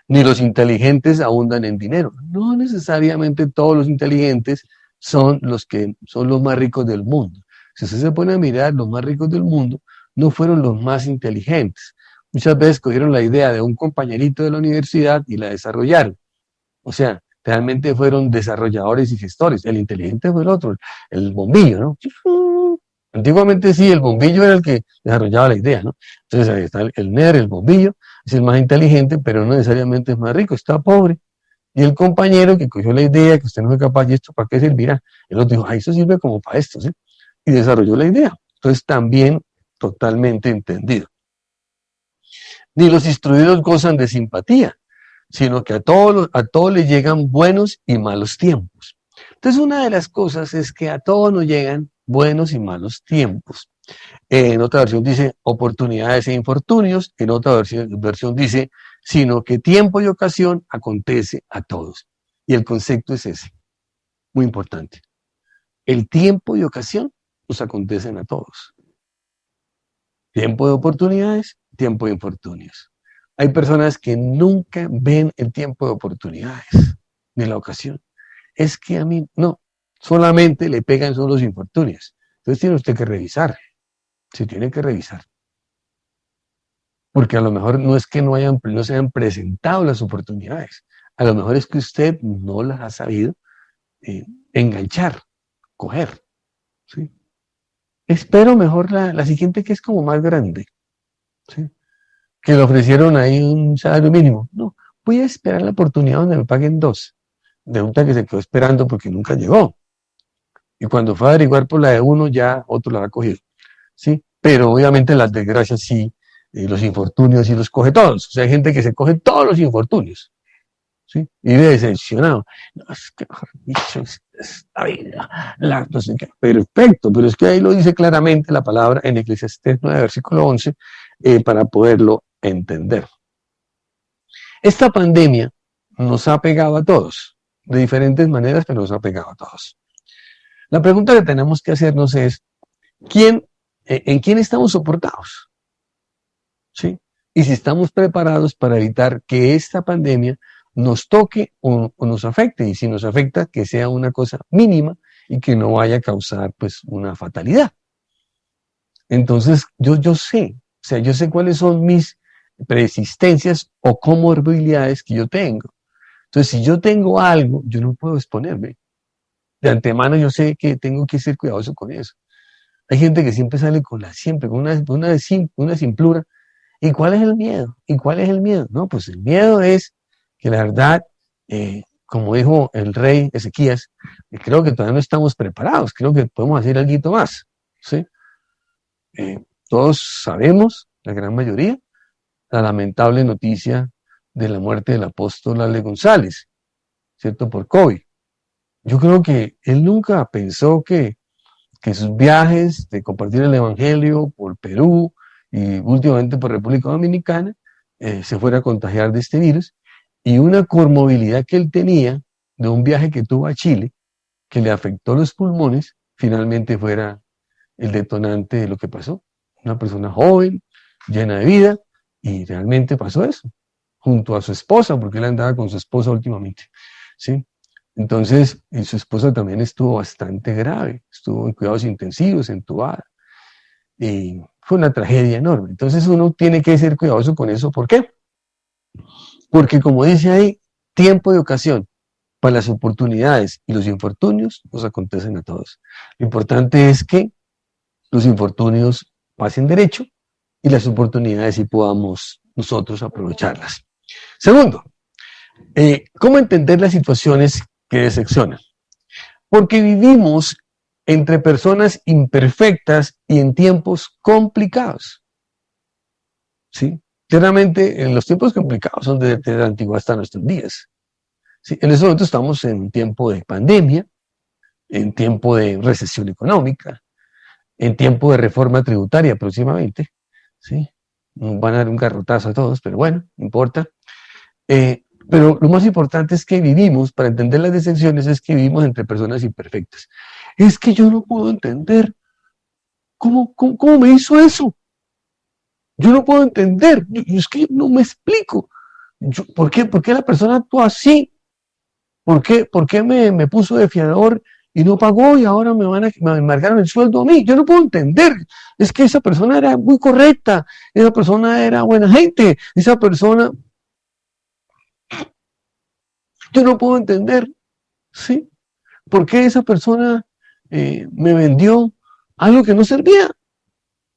Ni los inteligentes abundan en dinero. No necesariamente todos los inteligentes son los que son los más ricos del mundo. Si usted se pone a mirar, los más ricos del mundo no fueron los más inteligentes. Muchas veces cogieron la idea de un compañerito de la universidad y la desarrollaron. O sea, realmente fueron desarrolladores y gestores. El inteligente fue el otro, el bombillo, ¿no? Antiguamente sí, el bombillo era el que desarrollaba la idea, ¿no? Entonces ahí está el nerd, el bombillo, es el más inteligente, pero no necesariamente es más rico, está pobre. Y el compañero que cogió la idea, que usted no es capaz, ¿y esto para qué servirá? El otro dijo, eso sirve como para esto, ¿sí? Y desarrolló la idea. Entonces también totalmente entendido. Ni los instruidos gozan de simpatía, sino que a todos les llegan buenos y malos tiempos. Entonces una de las cosas es que a todos nos llegan buenos y malos tiempos. En otra versión dice oportunidades e infortunios, en otra versión dice, sino que tiempo y ocasión acontece a todos. Y el concepto es ese, muy importante. El tiempo y ocasión nos acontecen a todos. Tiempo de oportunidades, tiempo de infortunios. Hay personas que nunca ven el tiempo de oportunidades, ni la ocasión. Es que a mí, no, solamente le pegan solo los infortunios. Entonces tiene usted que revisar, se tiene que revisar. Porque a lo mejor no es que no se hayan presentado las oportunidades, a lo mejor es que usted no las ha sabido enganchar, coger. ¿Sí? Espero mejor la siguiente, que es como más grande, ¿sí? Que le ofrecieron ahí un salario mínimo. No, voy a esperar la oportunidad donde me paguen 2. De un que se quedó esperando porque nunca llegó. Y cuando fue a averiguar por la de uno, ya otro la ha cogido. ¿Sí? Pero obviamente las desgracias sí, los infortunios sí los coge todos. O sea, hay gente que se coge todos los infortunios. ¿Sí? Y vive decepcionado. No, es que, mejor dicho, es la vida. No sé qué. Perfecto, pero es que ahí lo dice claramente la palabra en Eclesiastés 9, versículo 11, para poderlo entender. Esta pandemia nos ha pegado a todos, de diferentes maneras, pero nos ha pegado a todos. La pregunta que tenemos que hacernos es, ¿quién ¿En quién estamos soportados? ¿Sí? Y si estamos preparados para evitar que esta pandemia nos toque o nos afecte, y si nos afecta, que sea una cosa mínima y que no vaya a causar pues una fatalidad. Entonces, yo sé, o sea, yo sé cuáles son mis persistencias o comorbilidades que yo tengo. Entonces, si yo tengo algo, yo no puedo exponerme. De antemano yo sé que tengo que ser cuidadoso con eso. Hay gente que siempre sale con una simplura. ¿Y cuál es el miedo? ¿Y cuál es el miedo? No, pues el miedo es que la verdad, como dijo el rey Ezequías, creo que todavía no estamos preparados, creo que podemos hacer algo más. ¿Sí? Todos sabemos, la gran mayoría, la lamentable noticia de la muerte del apóstol Ale González, ¿cierto? Por COVID. Yo creo que él nunca pensó que sus viajes de compartir el Evangelio por Perú y últimamente por República Dominicana se fuera a contagiar de este virus, y una comorbilidad que él tenía de un viaje que tuvo a Chile, que le afectó los pulmones, finalmente fuera el detonante de lo que pasó. Una persona joven, llena de vida, y realmente pasó eso, junto a su esposa, porque él andaba con su esposa últimamente, ¿sí? Entonces, y su esposa también estuvo bastante grave, estuvo en cuidados intensivos, entubada, y fue una tragedia enorme. Entonces uno tiene que ser cuidadoso con eso. ¿Por qué? Porque como dice ahí, tiempo y ocasión para las oportunidades y los infortunios nos acontecen a todos. Lo importante es que los infortunios pasen derecho y las oportunidades sí podamos nosotros aprovecharlas. Segundo, ¿cómo entender las situaciones que decepcionan? Porque vivimos entre personas imperfectas y en tiempos complicados. ¿Sí? Claramente, en los tiempos complicados son desde la antigüedad hasta nuestros días. ¿Sí? En este momento estamos en un tiempo de pandemia, en tiempo de recesión económica, en tiempo de reforma tributaria próximamente. ¿Sí? Van a dar un garrotazo a todos, pero bueno, no importa. Pero lo más importante es que vivimos, para entender las decepciones, es que vivimos entre personas imperfectas. Es que yo no puedo entender cómo me hizo eso. Yo no puedo entender, es que no me explico. ¿Por qué la persona actuó así? ¿Por qué me puso de fiador y no pagó y ahora me embargaron el sueldo a mí? Yo no puedo entender. Es que esa persona era muy correcta, esa persona era buena gente, esa persona... Yo no puedo entender, ¿sí? ¿Por qué esa persona me vendió algo que no servía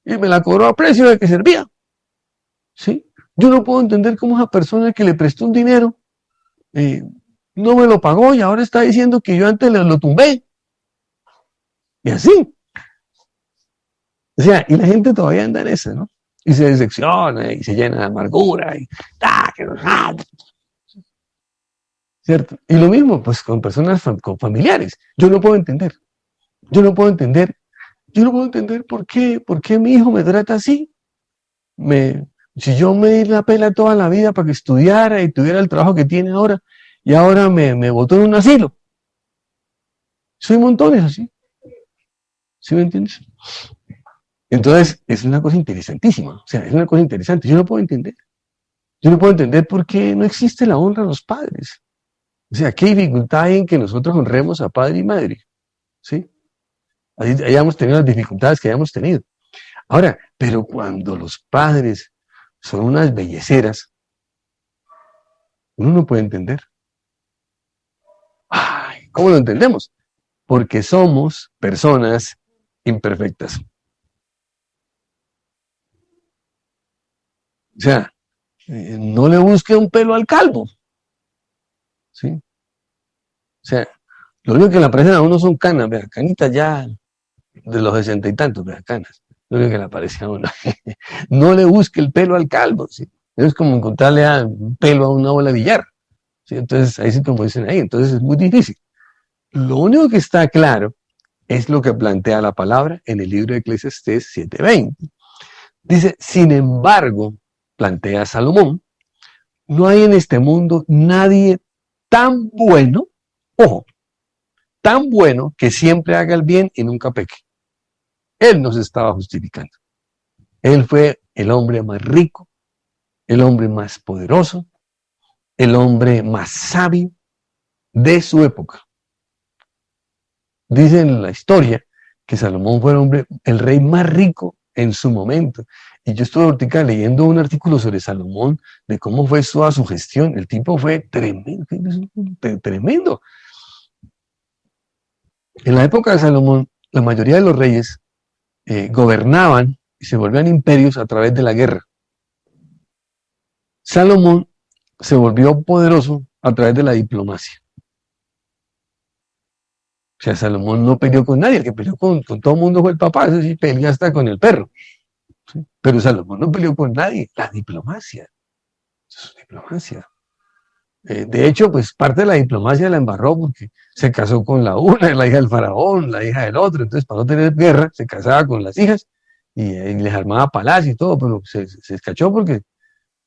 y me la cobró a precio de que servía? ¿Sí? Yo no puedo entender cómo esa persona que le prestó un dinero no me lo pagó y ahora está diciendo que yo antes lo tumbé. Y así. O sea, y la gente todavía anda en esa, ¿no? Y se decepciona y se llena de amargura y ¿cierto? Y lo mismo, pues, con personas, con familiares. Yo no puedo entender. Yo no puedo entender. Yo no puedo entender por qué mi hijo me trata así. Si yo me di la pela toda la vida para que estudiara y tuviera el trabajo que tiene ahora, y ahora me botó en un asilo. Soy montones así. ¿Sí me entiendes? Entonces, es una cosa interesantísima. O sea, es una cosa interesante. Yo no puedo entender. Yo no puedo entender por qué no existe la honra a los padres. O sea, qué dificultad hay en que nosotros honremos a padre y madre. ¿Sí? Ahí hayamos tenido las dificultades que hayamos tenido. Ahora, pero cuando los padres son unas belleceras, uno no puede entender. Ay, ¿cómo lo entendemos? Porque somos personas imperfectas. O sea, no le busque un pelo al calvo. ¿Sí? O sea, lo único que le aparecen a uno son canas, vea, canitas ya de los 60 y tantos, vea, canas. Lo único que le aparece a uno. No le busque el pelo al calvo, ¿sí? Es como encontrarle un pelo a una bola de billar. ¿Sí? Entonces, ahí sí, como dicen ahí, entonces es muy difícil. Lo único que está claro es lo que plantea la palabra en el libro de Eclesiastés 7:20. Dice, sin embargo, plantea Salomón, no hay en este mundo nadie tan bueno, ojo, tan bueno que siempre haga el bien y nunca peque. Él no se estaba justificando. Él fue el hombre más rico, el hombre más poderoso, el hombre más sabio de su época. Dice en la historia que Salomón fue el rey más rico en su momento. Y yo estuve ahorita leyendo un artículo sobre Salomón, de cómo fue toda su gestión. El tipo fue tremendo, tremendo. En la época de Salomón, la mayoría de los reyes gobernaban y se volvían imperios a través de la guerra. Salomón se volvió poderoso a través de la diplomacia. O sea, Salomón no peleó con nadie, el que peleó con todo el mundo fue el papá, eso sí, peleó hasta con el perro. ¿Sí? Pero Salomón no peleó con nadie, la diplomacia. Eso es diplomacia. De hecho, pues parte de la diplomacia la embarró porque se casó con la una, la hija del faraón, la hija del otro, entonces para no tener guerra se casaba con las hijas y les armaba palacio y todo, pero se escachó porque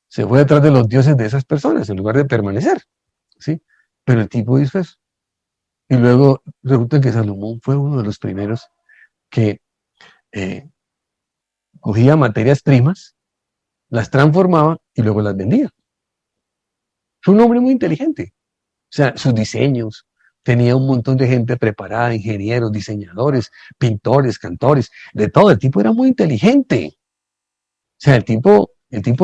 se fue detrás de los dioses de esas personas en lugar de permanecer, ¿sí? Pero el tipo hizo eso. Y luego resulta que Salomón fue uno de los primeros que cogía materias primas, las transformaba y luego las vendía. Fue un hombre muy inteligente. O sea, sus diseños, tenía un montón de gente preparada, ingenieros, diseñadores, pintores, cantores, de todo. El tipo era muy inteligente. O sea, el tipo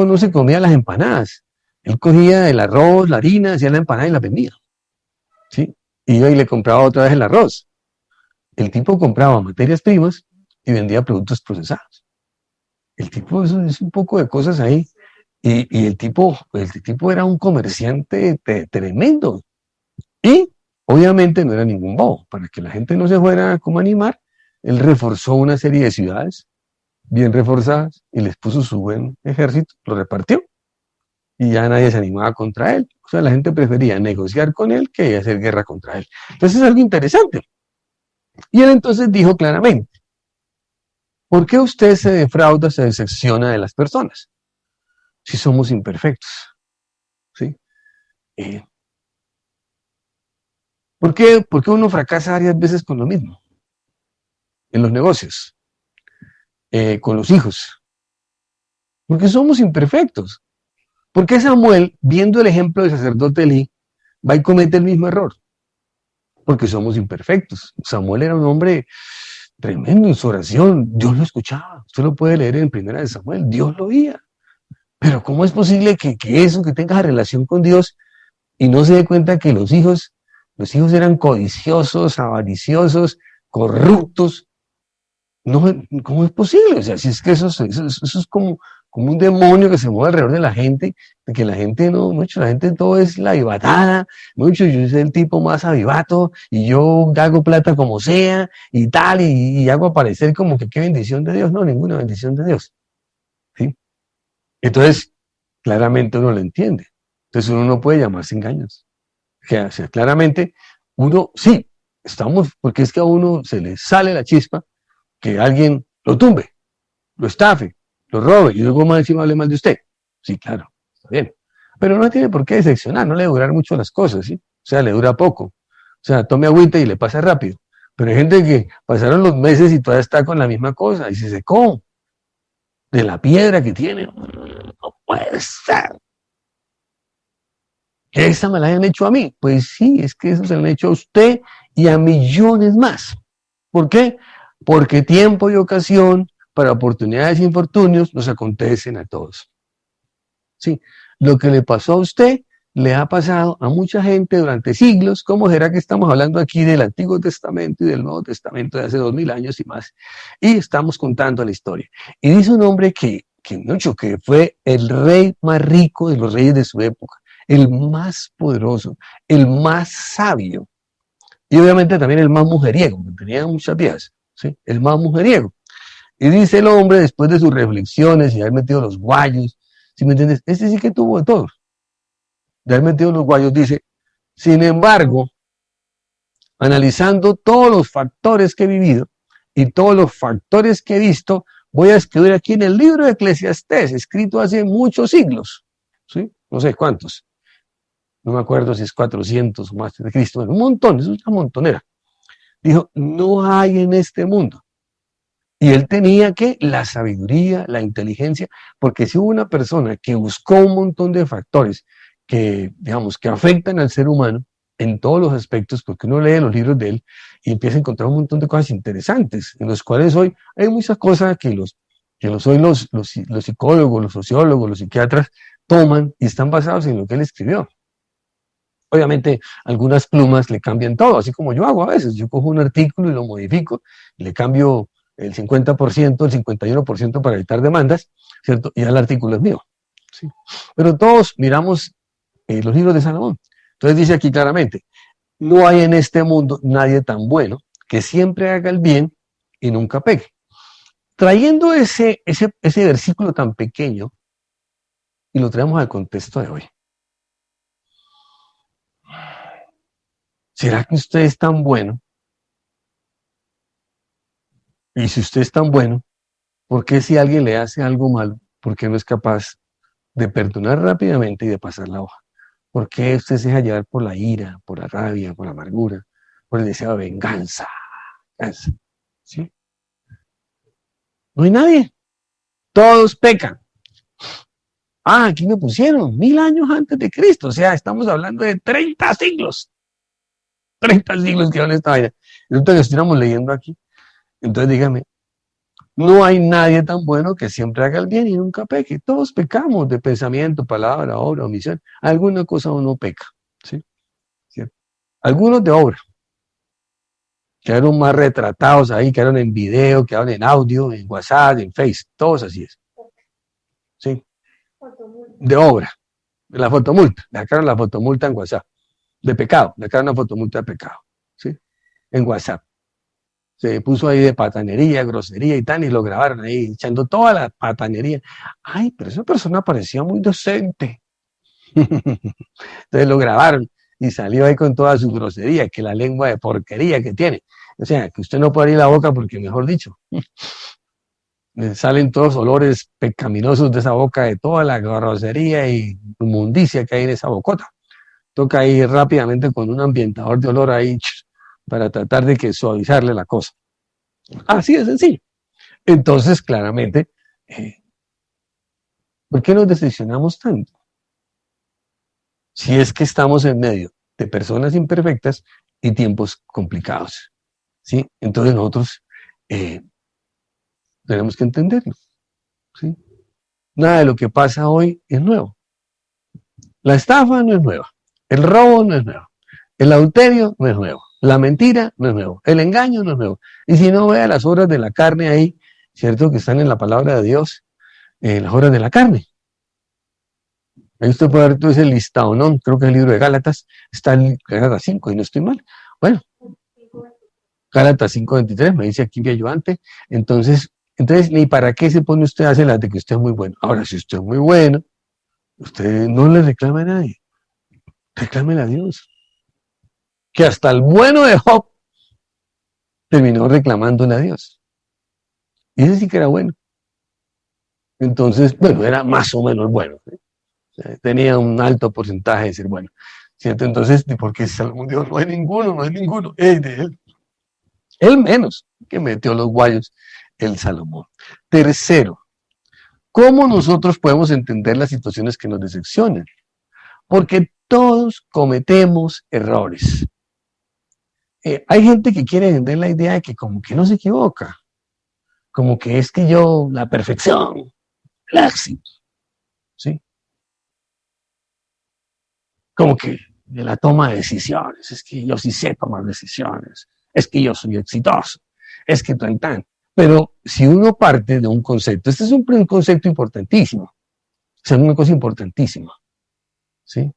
no se comía las empanadas. Él cogía el arroz, la harina, hacía la empanada y la vendía. ¿Sí? Y iba y le compraba otra vez el arroz. El tipo compraba materias primas y vendía productos procesados. El tipo es un poco de cosas ahí. Y el tipo era un comerciante tremendo. Y obviamente no era ningún bobo. Para que la gente no se fuera como animar, él reforzó una serie de ciudades bien reforzadas y les puso su buen ejército, lo repartió y ya nadie se animaba contra él. O sea, la gente prefería negociar con él que hacer guerra contra él. Entonces es algo interesante. Y él entonces dijo claramente, ¿por qué usted se defrauda, se decepciona de las personas? Si somos imperfectos. ¿Sí? ¿Por qué uno fracasa varias veces con lo mismo? En los negocios, con los hijos. Porque somos imperfectos. ¿Por qué Samuel, viendo el ejemplo del sacerdote Elí, va y comete el mismo error? Porque somos imperfectos. Samuel era un hombre tremendo en su oración. Dios lo escuchaba. Usted lo puede leer en Primera de Samuel. Dios lo oía. Pero ¿cómo es posible que eso, que tenga relación con Dios y no se dé cuenta que los hijos eran codiciosos, avariciosos, corruptos? No, ¿cómo es posible? O sea, si es que eso es como un demonio que se mueve alrededor de la gente, de que la gente la gente todo es la avivatada, mucho, yo soy el tipo más avivato, y yo hago plata como sea, y tal, y hago aparecer como que qué bendición de Dios. No, ninguna bendición de Dios. ¿Sí? Entonces, claramente uno lo entiende. Entonces uno no puede llamarse engaños. O sea, claramente uno, sí, porque es que a uno se le sale la chispa que alguien lo tumbe, lo estafe, lo robe y luego más encima hable mal de usted. Sí, claro, está bien. Pero no tiene por qué decepcionar, no le durar mucho las cosas, ¿sí? O sea, le dura poco. O sea, tome agüita y le pasa rápido. Pero hay gente que pasaron los meses y todavía está con la misma cosa y se secó de la piedra que tiene. No puede ser. ¿Que esa me la hayan hecho a mí? Pues sí, es que eso se lo han hecho a usted y a millones más. ¿Por qué? Porque tiempo y ocasión para oportunidades e infortunios nos acontecen a todos. Sí, lo que le pasó a usted le ha pasado a mucha gente durante siglos. ¿Cómo será que estamos hablando aquí del Antiguo Testamento y del Nuevo Testamento de hace 2000 años y más? Y estamos contando la historia. Y dice un hombre que fue el rey más rico de los reyes de su época, el más poderoso, el más sabio, y obviamente también el más mujeriego, porque tenía muchas viejas, ¿sí? El más mujeriego. Y dice el hombre, después de sus reflexiones y haber metido los guayos, ¿sí me entiendes? Este sí que tuvo de todo. De haber metido los guayos, dice, sin embargo, analizando todos los factores que he vivido y todos los factores que he visto, voy a escribir aquí en el libro de Eclesiastés, escrito hace muchos siglos, ¿sí? No sé cuántos. No me acuerdo si es 400 o más de Cristo, bueno, un montón, eso es una montonera. Dijo, no hay en este mundo Y él tenía que la sabiduría, la inteligencia, porque si hubo una persona que buscó un montón de factores que, digamos, que afectan al ser humano en todos los aspectos, porque uno lee los libros de él y empieza a encontrar un montón de cosas interesantes, en los cuales hoy hay muchas cosas hoy los psicólogos, los sociólogos, los psiquiatras toman y están basados en lo que él escribió. Obviamente, algunas plumas le cambian todo, así como yo hago a veces. Yo cojo un artículo y lo modifico, y le cambio el 50%, el 51% para evitar demandas, ¿cierto? Y ya el artículo es mío. ¿Sí? Pero todos miramos los libros de Salomón. Entonces dice aquí claramente, no hay en este mundo nadie tan bueno que siempre haga el bien y nunca pegue. Trayendo ese versículo tan pequeño y lo traemos al contexto de hoy. ¿Será que usted es tan bueno? Y si usted es tan bueno, ¿por qué si alguien le hace algo malo, por qué no es capaz de perdonar rápidamente y de pasar la hoja? ¿Por qué usted se deja llevar por la ira, por la rabia, por la amargura, por el deseo de venganza? ¿Sí? No hay nadie. Todos pecan. Ah, aquí me pusieron 1000 años antes de Cristo. O sea, estamos hablando de 30 siglos. 30 siglos que van esta vaina. Resulta que estuviéramos leyendo aquí. Entonces dígame, no hay nadie tan bueno que siempre haga el bien y nunca peque. Todos pecamos de pensamiento, palabra, obra, omisión. Alguna cosa uno peca. ¿Sí? ¿Cierto? Algunos de obra. Quedaron más retratados ahí, quedaron en video, quedaron en audio, en WhatsApp, en Face. Todos así es. ¿Sí? De obra. La fotomulta. Le sacaron la fotomulta en WhatsApp. De pecado. Le sacaron una fotomulta de pecado. ¿Sí? En WhatsApp. Se puso ahí de patanería, grosería y tal, y lo grabaron ahí, echando toda la patanería. Ay, pero esa persona parecía muy docente. Entonces lo grabaron y salió ahí con toda su grosería, que la lengua de porquería que tiene. O sea, que usted no puede abrir la boca porque, mejor dicho, salen todos olores pecaminosos de esa boca, de toda la grosería y inmundicia que hay en esa bocota. Toca ir rápidamente con un ambientador de olor ahí para tratar de que suavizarle la cosa. Así de sencillo. Entonces, claramente, ¿por qué nos decepcionamos tanto? Si es que estamos en medio de personas imperfectas y tiempos complicados. ¿Sí? Entonces nosotros tenemos que entenderlo. ¿Sí? Nada de lo que pasa hoy es nuevo. La estafa no es nueva. El robo no es nuevo. El adulterio no es nuevo. La mentira no es nuevo. El engaño no es nuevo. Y si no, vea las obras de la carne ahí, ¿cierto? Que están en la palabra de Dios, las obras de la carne. Ahí usted puede ver todo ese listado, ¿no? Creo que el libro de Gálatas está en Gálatas 5, y no estoy mal. Bueno, Gálatas 5:23, me dice aquí mi ayudante. Entonces, ¿ni para qué se pone usted a hacer las de que usted es muy bueno? Ahora, si usted es muy bueno, usted no le reclama a nadie, reclámele a Dios. Que hasta el bueno de Job terminó reclamándole a Dios. Y ese sí que era bueno. Entonces, bueno, era más o menos bueno. Tenía un alto porcentaje de ser bueno. ¿Cierto? Entonces, porque Salomón dijo, no hay ninguno. De él. Él menos que metió los guayos, el Salomón. Tercero, ¿cómo nosotros podemos entender las situaciones que nos decepcionan? Porque todos cometemos errores. Hay gente que quiere vender la idea de que como que no se equivoca, como que es que yo, la perfección, el éxito, ¿sí? Como que de la toma de decisiones, es que yo sí sé tomar decisiones, es que yo soy exitoso, es que tan. Pero si uno parte de un concepto, este es un concepto importantísimo, o sea, una cosa importantísima, ¿sí?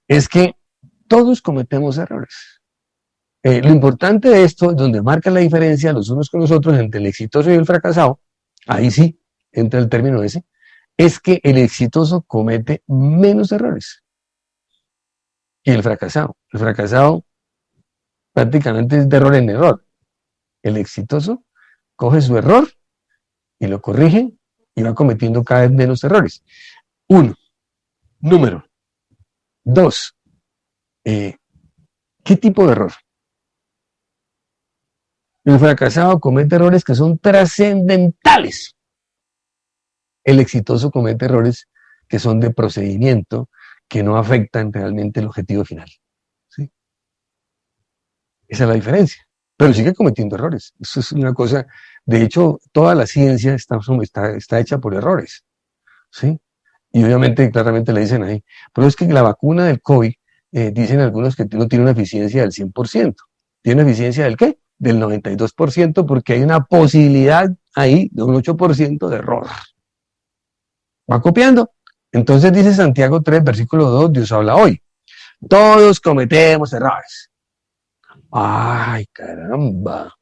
Es que todos cometemos errores. Lo importante de esto, donde marca la diferencia los unos con los otros entre el exitoso y el fracasado, ahí sí entra el término ese, es que el exitoso comete menos errores que el fracasado. El fracasado prácticamente es de error en error. El exitoso coge su error y lo corrige y va cometiendo cada vez menos errores. Uno, número. Dos, ¿qué tipo de error? El fracasado comete errores que son trascendentales. El exitoso comete errores que son de procedimiento, que no afectan realmente el objetivo final. ¿Sí? Esa es la diferencia. Pero sigue cometiendo errores. Eso es una cosa, de hecho, toda la ciencia está hecha por errores. ¿Sí? Y obviamente, claramente le dicen ahí, pero es que la vacuna del COVID, dicen algunos que no tiene una eficiencia del 100%. ¿Tiene una eficiencia del qué? Del 92%, porque hay una posibilidad ahí de un 8% de error. Va copiando. Entonces dice Santiago 3, versículo 2, Dios habla hoy. Todos cometemos errores. Ay, caramba.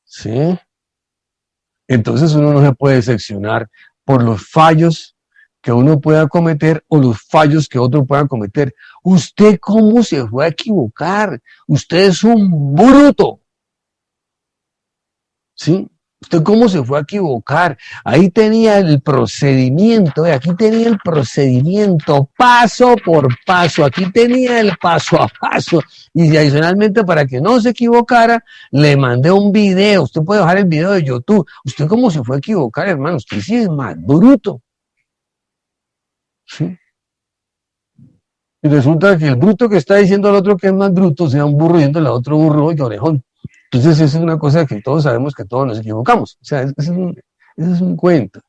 ¿Sí? Entonces uno no se puede decepcionar por los fallos que uno pueda cometer o los fallos que otro pueda cometer. ¿Usted cómo se fue a equivocar? Usted es un bruto. ¿Sí? ¿Usted cómo se fue a equivocar? Ahí tenía el procedimiento, aquí tenía el procedimiento paso por paso, aquí tenía el paso a paso. Y adicionalmente, para que no se equivocara, le mandé un video. Usted puede bajar el video de YouTube. ¿Usted cómo se fue a equivocar, hermano? Usted sí es más bruto. ¿Sí? Y resulta que el bruto que está diciendo al otro que es más bruto, sea un burro diciendo al otro burro y orejón. Entonces, esa es una cosa que todos sabemos que todos nos equivocamos. O sea, ese es un cuento.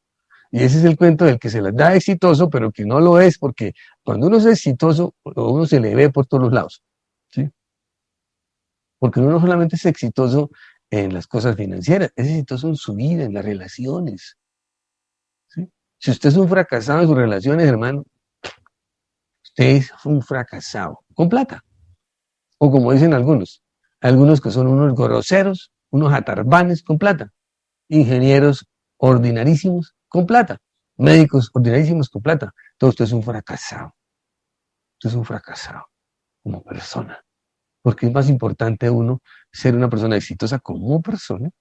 Y ese es el cuento del que se les da exitoso, pero que no lo es, porque cuando uno es exitoso, uno se le ve por todos los lados. ¿Sí? Porque uno no solamente es exitoso en las cosas financieras, es exitoso en su vida, en las relaciones. ¿Sí? Si usted es un fracasado en sus relaciones, hermano, usted es un fracasado con plata. O como dicen algunos que son unos groseros, unos atarbanes con plata, ingenieros ordinarísimos con plata, médicos ordinarísimos con plata. Todo esto es un fracasado. Esto es un fracasado como persona. Porque es más importante uno ser una persona exitosa como persona,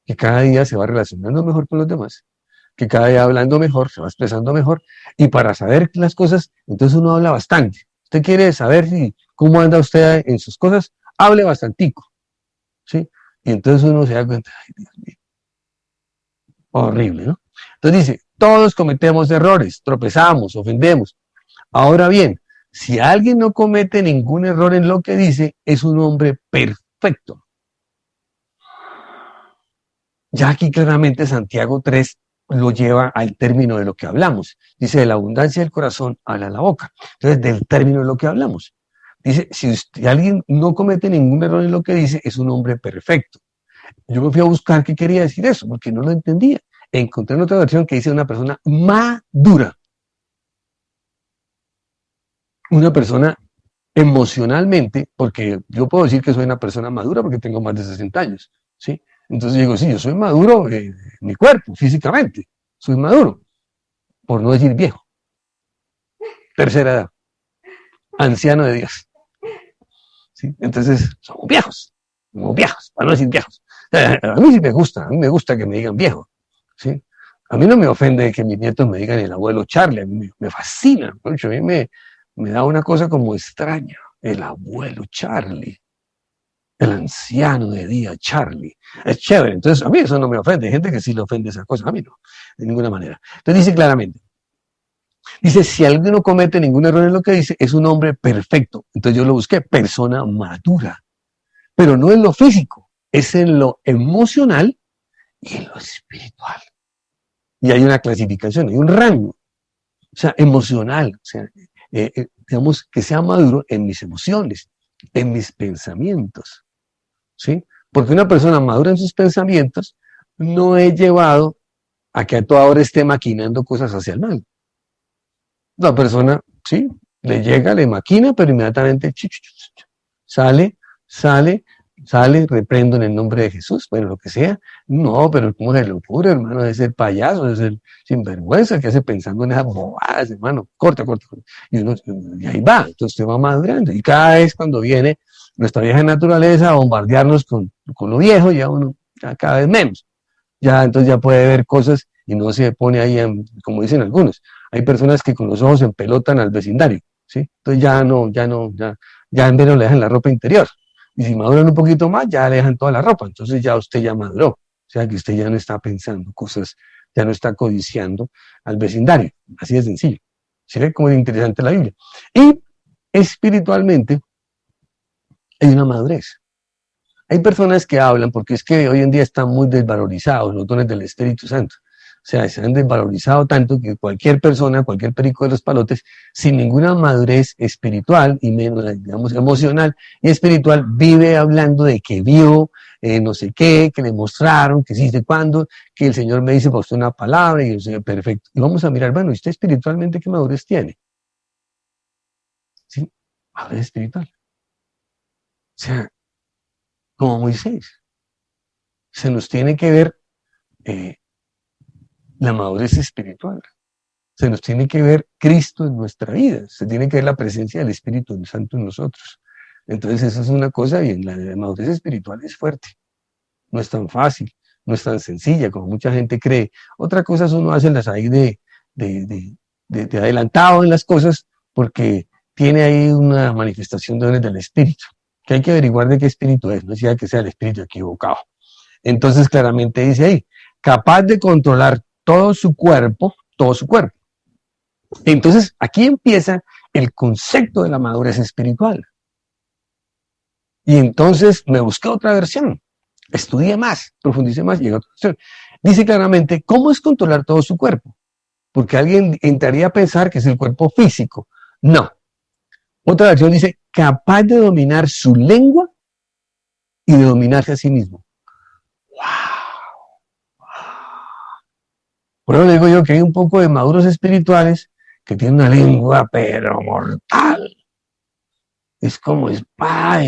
que cada día se va relacionando mejor con los demás, que cada día hablando mejor, se va expresando mejor, y para saber las cosas, entonces uno habla bastante. Usted quiere saber cómo anda usted en sus cosas, hable bastantico, ¿sí? Y entonces uno se da cuenta, ay, Dios mío, horrible, ¿no? Entonces dice, todos cometemos errores, tropezamos, ofendemos. Ahora bien, si alguien no comete ningún error en lo que dice, es un hombre perfecto. Ya aquí claramente Santiago 3 lo lleva al término de lo que hablamos. Dice, de la abundancia del corazón habla la boca. Entonces, del término de lo que hablamos. Dice, si alguien no comete ningún error en lo que dice, es un hombre perfecto. Yo me fui a buscar qué quería decir eso, porque no lo entendía. Encontré en otra versión que dice una persona madura. Una persona emocionalmente, porque yo puedo decir que soy una persona madura porque tengo más de 60 años, ¿sí? Entonces digo, sí, yo soy maduro en mi cuerpo, físicamente, soy maduro, por no decir viejo. Tercera edad, anciano de Dios. ¿Sí? Entonces, somos viejos, para no decir viejos. A mí sí me gusta, a mí me gusta que me digan viejo, ¿sí? A mí no me ofende que mis nietos me digan el abuelo Charlie, a mí me fascina, a mí me da una cosa como extraña, el abuelo Charlie, el anciano de día Charlie, es chévere, entonces a mí eso no me ofende, hay gente que sí le ofende esa cosa, a mí no, de ninguna manera. Entonces dice claramente, dice, si alguien no comete ningún error en lo que dice, es un hombre perfecto. Entonces yo lo busqué, persona madura, pero no en lo físico, es en lo emocional y en lo espiritual. Y hay una clasificación, hay un rango, o sea, emocional, o sea, digamos, que sea maduro en mis emociones, en mis pensamientos, ¿sí? Porque una persona madura en sus pensamientos no es llevado a que a toda hora esté maquinando cosas hacia el mal. La persona, sí, le llega, le maquina, pero inmediatamente sale, reprendo en el nombre de Jesús, bueno, lo que sea. No, pero ¿cómo se le ocurre, hermano? Es el payaso, es el sinvergüenza que hace pensando en esas bobadas, hermano. Corta. Y ahí va, entonces usted va madurando. Y cada vez cuando viene nuestra vieja naturaleza a bombardearnos con lo viejo, ya uno, ya cada vez menos. Ya, entonces ya puede ver cosas y no se pone ahí, como dicen algunos. Hay personas que con los ojos empelotan al vecindario, ¿sí? Entonces ya en vez no le dejan la ropa interior. Y si maduran un poquito más, ya le dejan toda la ropa. Entonces ya usted ya maduró. O sea que usted ya no está pensando cosas, ya no está codiciando al vecindario. Así de sencillo. ¿Sí ve cómo es interesante la Biblia? Y espiritualmente hay una madurez. Hay personas que hablan, porque es que hoy en día están muy desvalorizados los dones del Espíritu Santo. O sea, se han desvalorizado tanto que cualquier persona, cualquier perico de los palotes, sin ninguna madurez espiritual y menos, digamos, emocional y espiritual, vive hablando de que vio, no sé qué, que le mostraron, que sí sé cuándo, que el Señor me dice para usted una palabra y yo soy perfecto. Y vamos a mirar, bueno, ¿y usted espiritualmente qué madurez tiene? ¿Sí? Madurez espiritual. O sea, como Moisés. Se nos tiene que ver eh, la madurez espiritual. Se nos tiene que ver Cristo en nuestra vida. Se tiene que ver la presencia del Espíritu Santo en nosotros. Entonces, eso es una cosa bien. La madurez espiritual es fuerte. No es tan fácil, no es tan sencilla como mucha gente cree. Otra cosa es uno hace las ahí de adelantado en las cosas porque tiene ahí una manifestación de dones del Espíritu, que hay que averiguar de qué espíritu es, no sea que sea el espíritu equivocado. Entonces claramente dice ahí, capaz de controlar todo su cuerpo, todo su cuerpo. Entonces aquí empieza el concepto de la madurez espiritual. Y entonces me busqué otra versión, estudié más, profundicé más y llegué a otra versión. Dice claramente, ¿cómo es controlar todo su cuerpo? Porque alguien entraría a pensar que es el cuerpo físico. No. Otra versión dice, capaz de dominar su lengua y de dominarse a sí mismo. Por eso le digo yo que hay un poco de maduros espirituales que tienen una lengua pero mortal. Es como espada,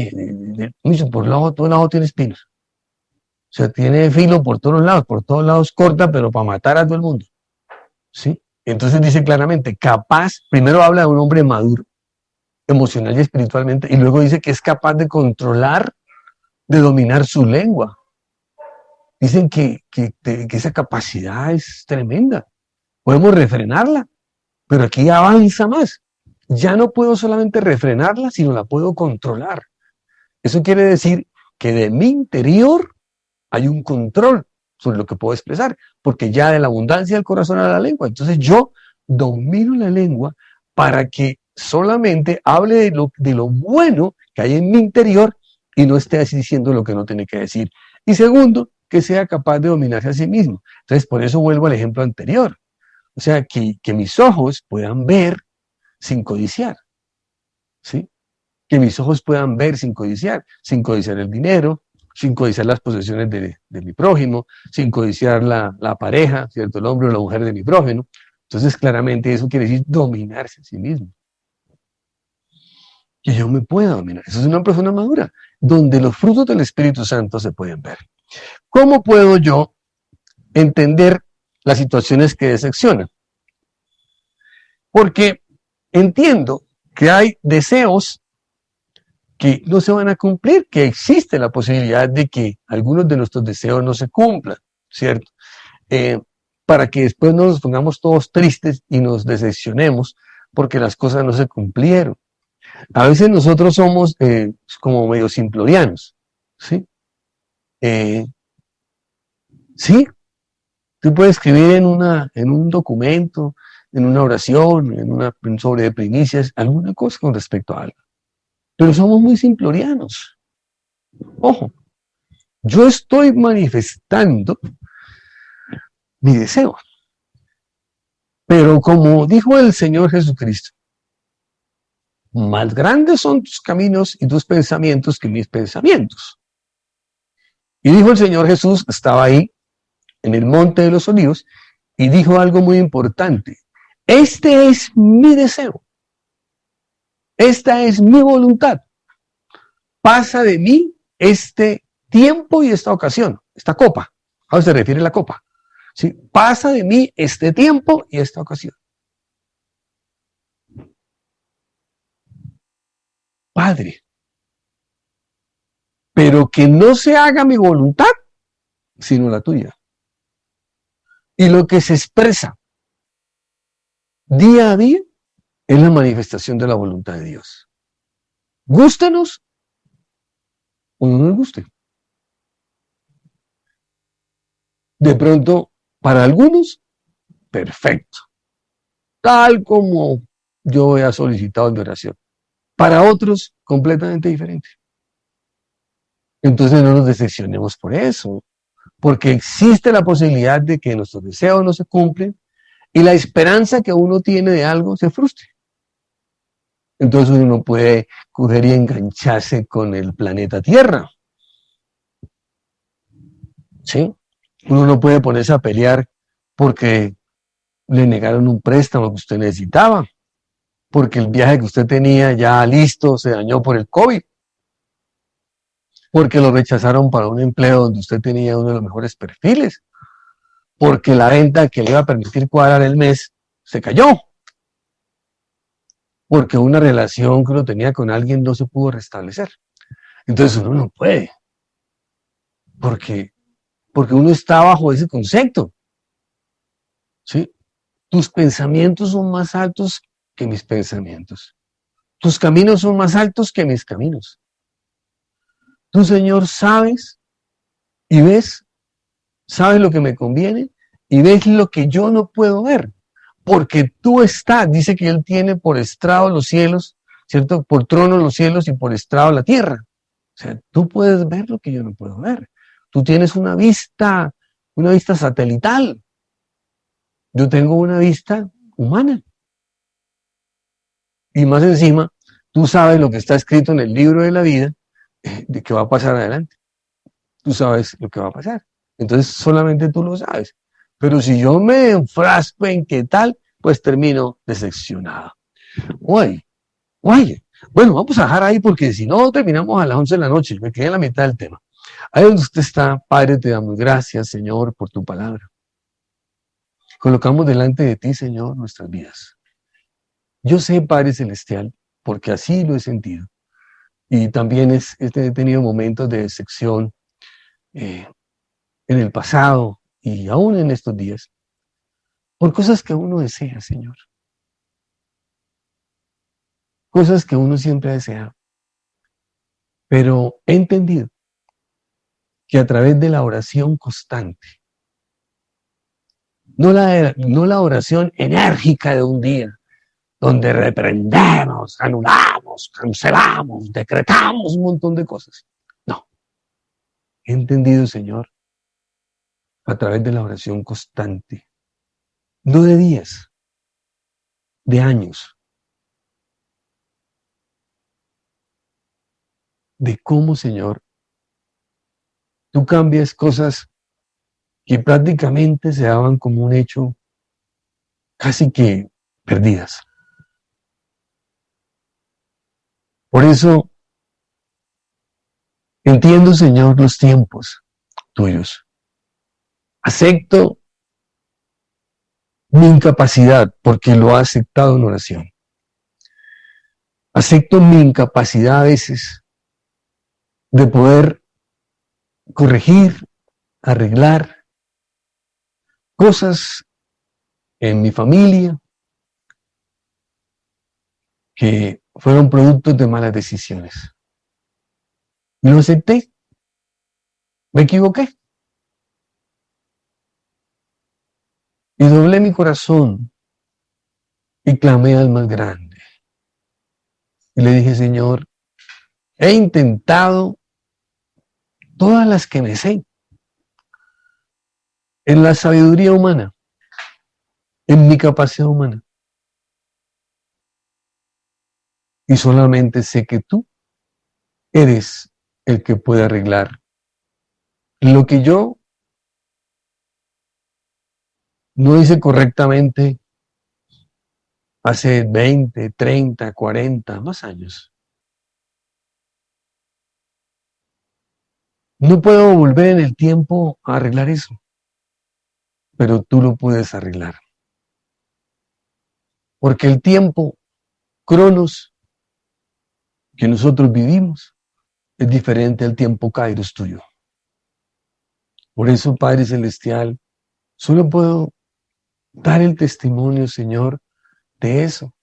por todos lados tiene espinos. O sea, tiene filo por todos lados corta, pero para matar a todo el mundo. ¿Sí? Entonces dice claramente, capaz, primero habla de un hombre maduro, emocional y espiritualmente, y luego dice que es capaz de controlar, de dominar su lengua. Dicen que esa capacidad es tremenda. Podemos refrenarla, pero aquí avanza más. Ya no puedo solamente refrenarla, sino la puedo controlar. Eso quiere decir que de mi interior hay un control sobre lo que puedo expresar, porque ya de la abundancia del corazón a la lengua. Entonces yo domino la lengua para que solamente hable de lo bueno que hay en mi interior y no esté así diciendo lo que no tiene que decir. Y segundo, que sea capaz de dominarse a sí mismo. Entonces por eso vuelvo al ejemplo anterior. O sea, que mis ojos puedan ver sin codiciar, ¿sí? Que mis ojos puedan ver sin codiciar el dinero, sin codiciar las posesiones de mi prójimo, sin codiciar la pareja, ¿cierto? El hombre o la mujer de mi prójimo. Entonces, claramente eso quiere decir dominarse a sí mismo. Que yo me pueda dominar. Eso es una persona madura, donde los frutos del Espíritu Santo se pueden ver. ¿Cómo puedo yo entender las situaciones que decepcionan? Porque entiendo que hay deseos que no se van a cumplir, que existe la posibilidad de que algunos de nuestros deseos no se cumplan, ¿cierto? Para que después no nos pongamos todos tristes y nos decepcionemos porque las cosas no se cumplieron. A veces nosotros somos como medio simplorianos, ¿sí? Sí, tú puedes escribir en un documento, en una oración, sobre primicias, alguna cosa con respecto a algo. Pero somos muy simplorianos. Ojo, yo estoy manifestando mi deseo. Pero como dijo el Señor Jesucristo, más grandes son tus caminos y tus pensamientos que mis pensamientos. Y dijo el Señor Jesús, estaba ahí en el monte de los olivos, y dijo algo muy importante. Este es mi deseo. Esta es mi voluntad. Pasa de mí este tiempo y esta ocasión, esta copa. ¿A qué se refiere la copa? ¿Sí? Pasa de mí este tiempo y esta ocasión. Padre, pero que no se haga mi voluntad, sino la tuya. Y lo que se expresa día a día es la manifestación de la voluntad de Dios. Gústenos o no nos guste. De pronto, para algunos, perfecto, tal como yo he solicitado en mi oración. Para otros, completamente diferente. Entonces no nos decepcionemos por eso, porque existe la posibilidad de que nuestros deseos no se cumplen y la esperanza que uno tiene de algo se frustre. Entonces uno no puede coger y engancharse con el planeta Tierra. ¿Sí? Uno no puede ponerse a pelear porque le negaron un préstamo que usted necesitaba, porque el viaje que usted tenía ya listo se dañó por el COVID, porque lo rechazaron para un empleo donde usted tenía uno de los mejores perfiles, porque la venta que le iba a permitir cuadrar el mes se cayó, porque una relación que uno tenía con alguien no se pudo restablecer. Entonces uno no puede, porque, porque uno está bajo ese concepto. ¿Sí? Tus pensamientos son más altos que mis pensamientos. Tus caminos son más altos que mis caminos. Tú, Señor, sabes y ves, sabes lo que me conviene y ves lo que yo no puedo ver. Porque tú estás, dice que Él tiene por estrado los cielos, ¿cierto? Por trono los cielos y por estrado la tierra. O sea, tú puedes ver lo que yo no puedo ver. Tú tienes una vista satelital. Yo tengo una vista humana. Y más encima, tú sabes lo que está escrito en el libro de la vida, de qué va a pasar adelante. Tú sabes lo que va a pasar. Entonces solamente tú lo sabes. Pero si yo me enfrasco en qué tal, pues termino decepcionado. Oye, oye. Bueno, vamos a dejar ahí porque si no terminamos a las 11 de la noche. Me quedé en la mitad del tema. Ahí donde usted está, Padre, te damos gracias, Señor, por tu palabra. Colocamos delante de ti, Señor, nuestras vidas. Yo sé, Padre Celestial, porque así lo he sentido. Y también he tenido momentos de decepción en el pasado y aún en estos días, por cosas que uno desea, Señor. Cosas que uno siempre ha deseado. Pero he entendido que a través de la oración constante, no la oración enérgica de un día, donde reprendemos, anulamos, cancelamos, decretamos un montón de cosas. No, he entendido, Señor, a través de la oración constante, no de días, de años, de cómo, Señor, tú cambias cosas que prácticamente se daban como un hecho casi que perdidas. Por eso entiendo, Señor, los tiempos tuyos. Acepto mi incapacidad porque lo he aceptado en oración. Acepto mi incapacidad a veces de poder corregir, arreglar cosas en mi familia que fueron productos de malas decisiones. Y lo acepté, me equivoqué. Y doblé mi corazón y clamé al más grande. Y le dije, Señor, he intentado todas las que me sé, en la sabiduría humana, en mi capacidad humana. Y solamente sé que tú eres el que puede arreglar lo que yo no hice correctamente hace 20, 30, 40, más años. No puedo volver en el tiempo a arreglar eso, pero tú lo puedes arreglar. Porque el tiempo, Cronos, que nosotros vivimos, es diferente al tiempo Kairos tuyo. Por eso, Padre Celestial, solo puedo dar el testimonio, Señor, de eso.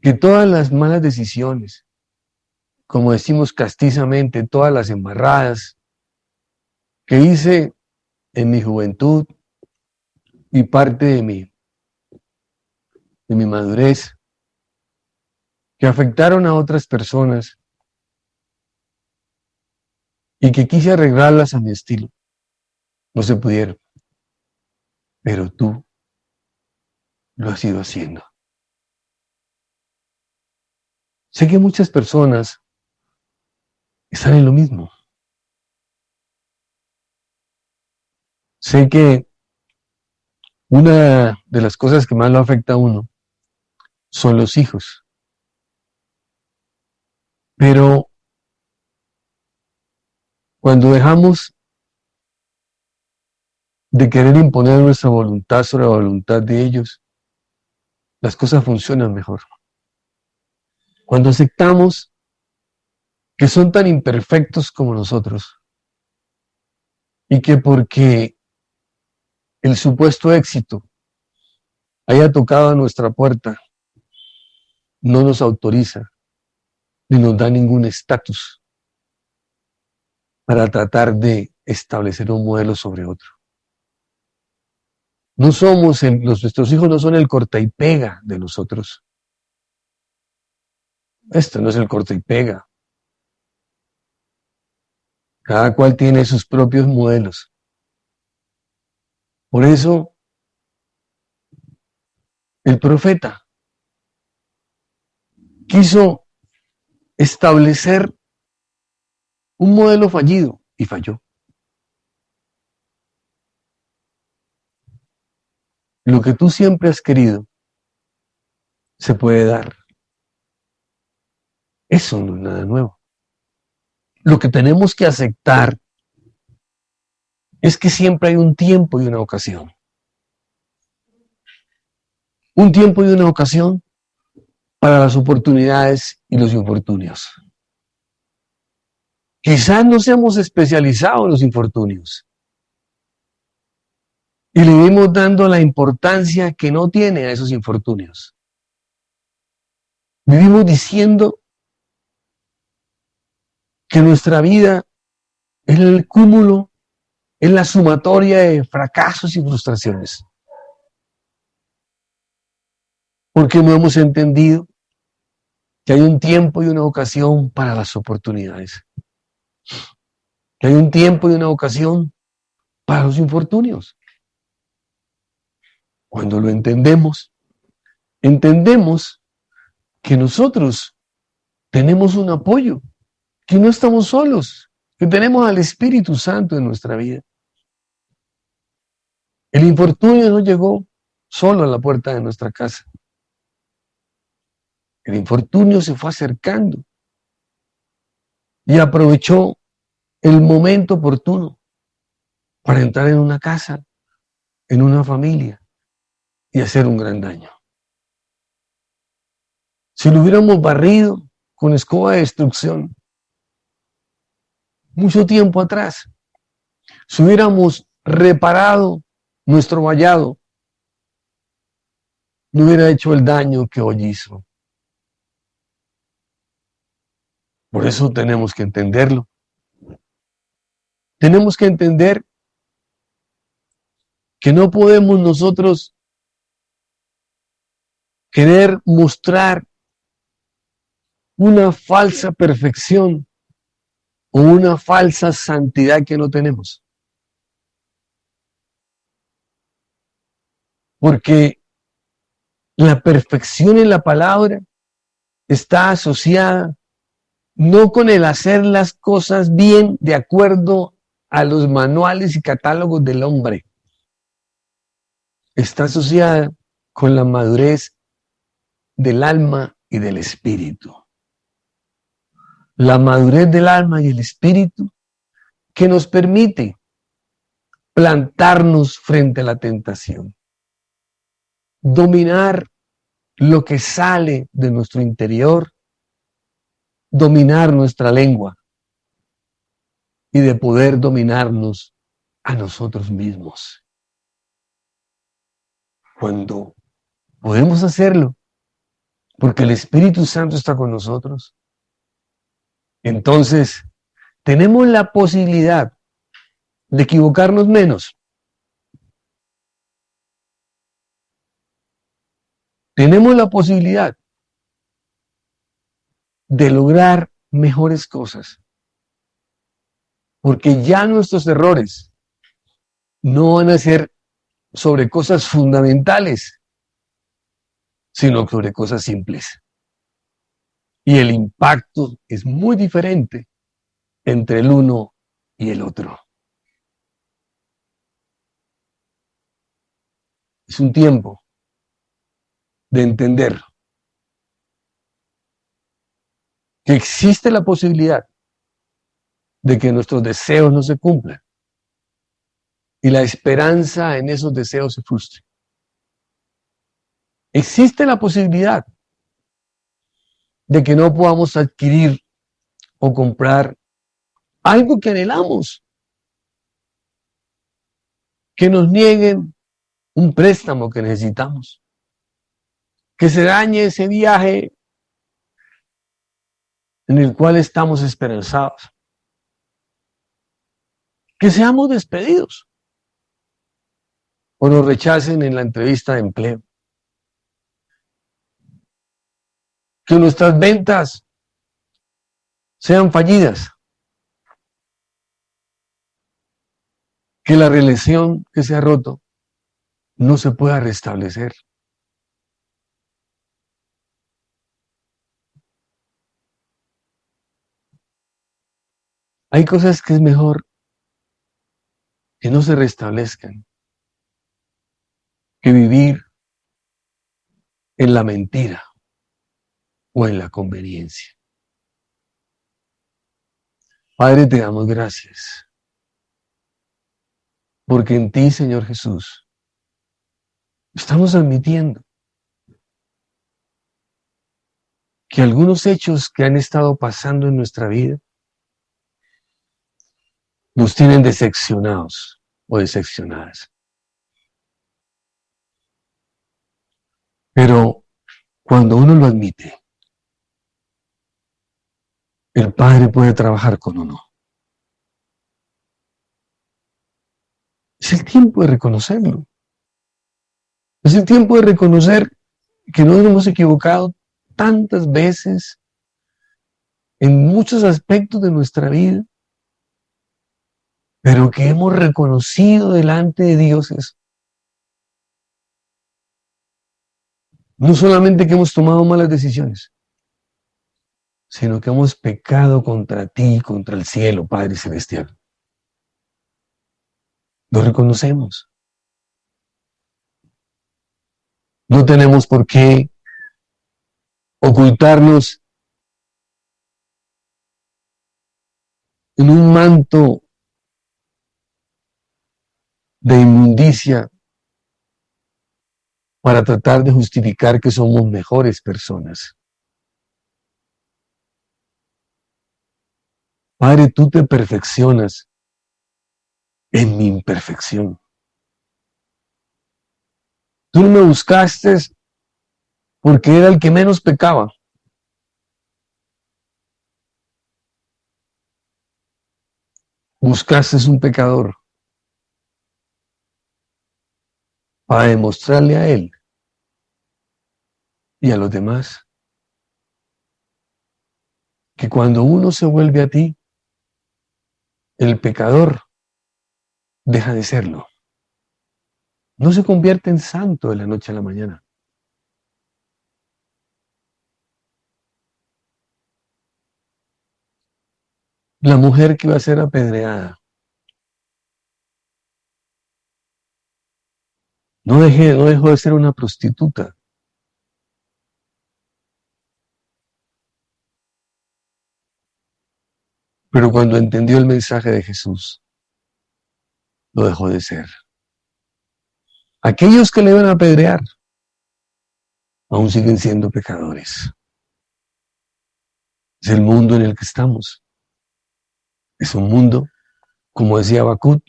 Que todas las malas decisiones, como decimos castizamente, todas las embarradas que hice en mi juventud y parte de mi madurez, que afectaron a otras personas y que quise arreglarlas a mi estilo. No se pudieron, pero tú lo has ido haciendo. Sé que muchas personas están en lo mismo. Sé que una de las cosas que más lo afecta a uno son los hijos. Pero cuando dejamos de querer imponer nuestra voluntad sobre la voluntad de ellos, las cosas funcionan mejor. Cuando aceptamos que son tan imperfectos como nosotros y que porque el supuesto éxito haya tocado a nuestra puerta, no nos autoriza ni nos da ningún estatus para tratar de establecer un modelo sobre otro. No somos, nuestros hijos no son el corta y pega de nosotros. Esto no es el corta y pega. Cada cual tiene sus propios modelos. Por eso, el profeta quiso establecer un modelo fallido y falló. Lo que tú siempre has querido se puede dar. Eso no es nada nuevo. Lo que tenemos que aceptar es que siempre hay un tiempo y una ocasión. Un tiempo y una ocasión para las oportunidades y los infortunios. Quizás nos hemos especializado en los infortunios y le vimos dando la importancia que no tiene a esos infortunios. Vivimos diciendo que nuestra vida es el cúmulo, es la sumatoria de fracasos y frustraciones. Porque no hemos entendido que hay un tiempo y una ocasión para las oportunidades. Que hay un tiempo y una ocasión para los infortunios. Cuando lo entendemos, entendemos que nosotros tenemos un apoyo, que no estamos solos, que tenemos al Espíritu Santo en nuestra vida. El infortunio no llegó solo a la puerta de nuestra casa. El infortunio se fue acercando y aprovechó el momento oportuno para entrar en una casa, en una familia y hacer un gran daño. Si lo hubiéramos barrido con escoba de destrucción mucho tiempo atrás, si hubiéramos reparado nuestro vallado, no hubiera hecho el daño que hoy hizo. Por eso tenemos que entenderlo. Tenemos que entender que no podemos nosotros querer mostrar una falsa perfección o una falsa santidad que no tenemos. Porque la perfección en la palabra está asociada no con el hacer las cosas bien de acuerdo a los manuales y catálogos del hombre. Está asociada con la madurez del alma y del espíritu. La madurez del alma y el espíritu que nos permite plantarnos frente a la tentación, dominar lo que sale de nuestro interior, dominar nuestra lengua y de poder dominarnos a nosotros mismos. Cuando podemos hacerlo, porque el Espíritu Santo está con nosotros, Entonces, tenemos la posibilidad de equivocarnos menos. Tenemos la posibilidad de lograr mejores cosas. Porque ya nuestros errores no van a ser sobre cosas fundamentales, sino sobre cosas simples. Y el impacto es muy diferente entre el uno y el otro. Es un tiempo de entender que existe la posibilidad de que nuestros deseos no se cumplan y la esperanza en esos deseos se frustre. Existe la posibilidad de que no podamos adquirir o comprar algo que anhelamos, que nos nieguen un préstamo que necesitamos, que se dañe ese viaje en el cual estamos esperanzados, que seamos despedidos o nos rechacen en la entrevista de empleo, que nuestras ventas sean fallidas, que la relación que se ha roto no se pueda restablecer. Hay cosas que es mejor que no se restablezcan que vivir en la mentira o en la conveniencia. Padre, te damos gracias, porque en ti, Señor Jesús, estamos admitiendo que algunos hechos que han estado pasando en nuestra vida nos tienen decepcionados o decepcionadas. Pero cuando uno lo admite, el Padre puede trabajar con uno. Es el tiempo de reconocerlo. Es el tiempo de reconocer que nos hemos equivocado tantas veces en muchos aspectos de nuestra vida, pero que hemos reconocido delante de Dios eso. No solamente que hemos tomado malas decisiones, sino que hemos pecado contra ti, contra el cielo, Padre Celestial. Lo reconocemos. No tenemos por qué ocultarnos en un manto de inmundicia para tratar de justificar que somos mejores personas. Padre, tú te perfeccionas en mi imperfección. Tú no me buscaste porque era el que menos pecaba. Buscaste un pecador para demostrarle a él y a los demás que cuando uno se vuelve a ti, el pecador deja de serlo. No se convierte en santo de la noche a la mañana. La mujer que iba a ser apedreada no dejó de ser una prostituta. Pero cuando entendió el mensaje de Jesús, lo dejó de ser. Aquellos que le iban a apedrear aún siguen siendo pecadores. Es el mundo en el que estamos. Es un mundo, como decía Habacuc,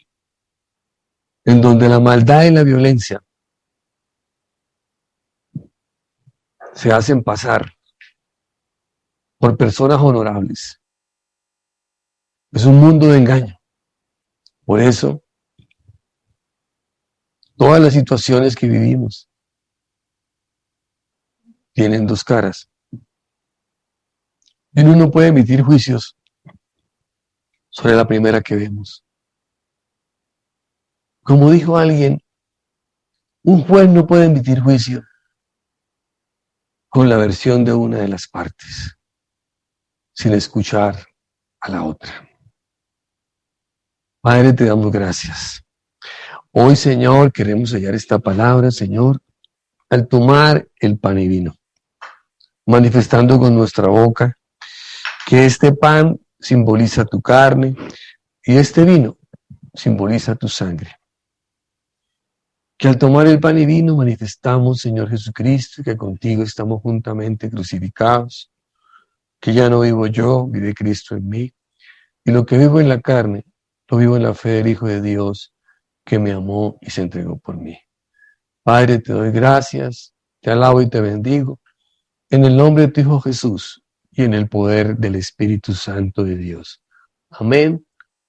en donde la maldad y la violencia se hacen pasar por personas honorables. Es un mundo de engaño. Por eso, todas las situaciones que vivimos tienen dos caras. Y uno no puede emitir juicios sobre la primera que vemos. Como dijo alguien, un juez no puede emitir juicio con la versión de una de las partes, sin escuchar a la otra. Padre, te damos gracias. Hoy, Señor, queremos sellar esta palabra, Señor, al tomar el pan y vino, manifestando con nuestra boca que este pan simboliza tu carne y este vino simboliza tu sangre. Que al tomar el pan y vino manifestamos, Señor Jesucristo, que contigo estamos juntamente crucificados, que ya no vivo yo, vive Cristo en mí, y lo que vivo en la carne, lo vivo en la fe del Hijo de Dios, que me amó y se entregó por mí. Padre, te doy gracias, te alabo y te bendigo, en el nombre de tu Hijo Jesús y en el poder del Espíritu Santo de Dios. Amén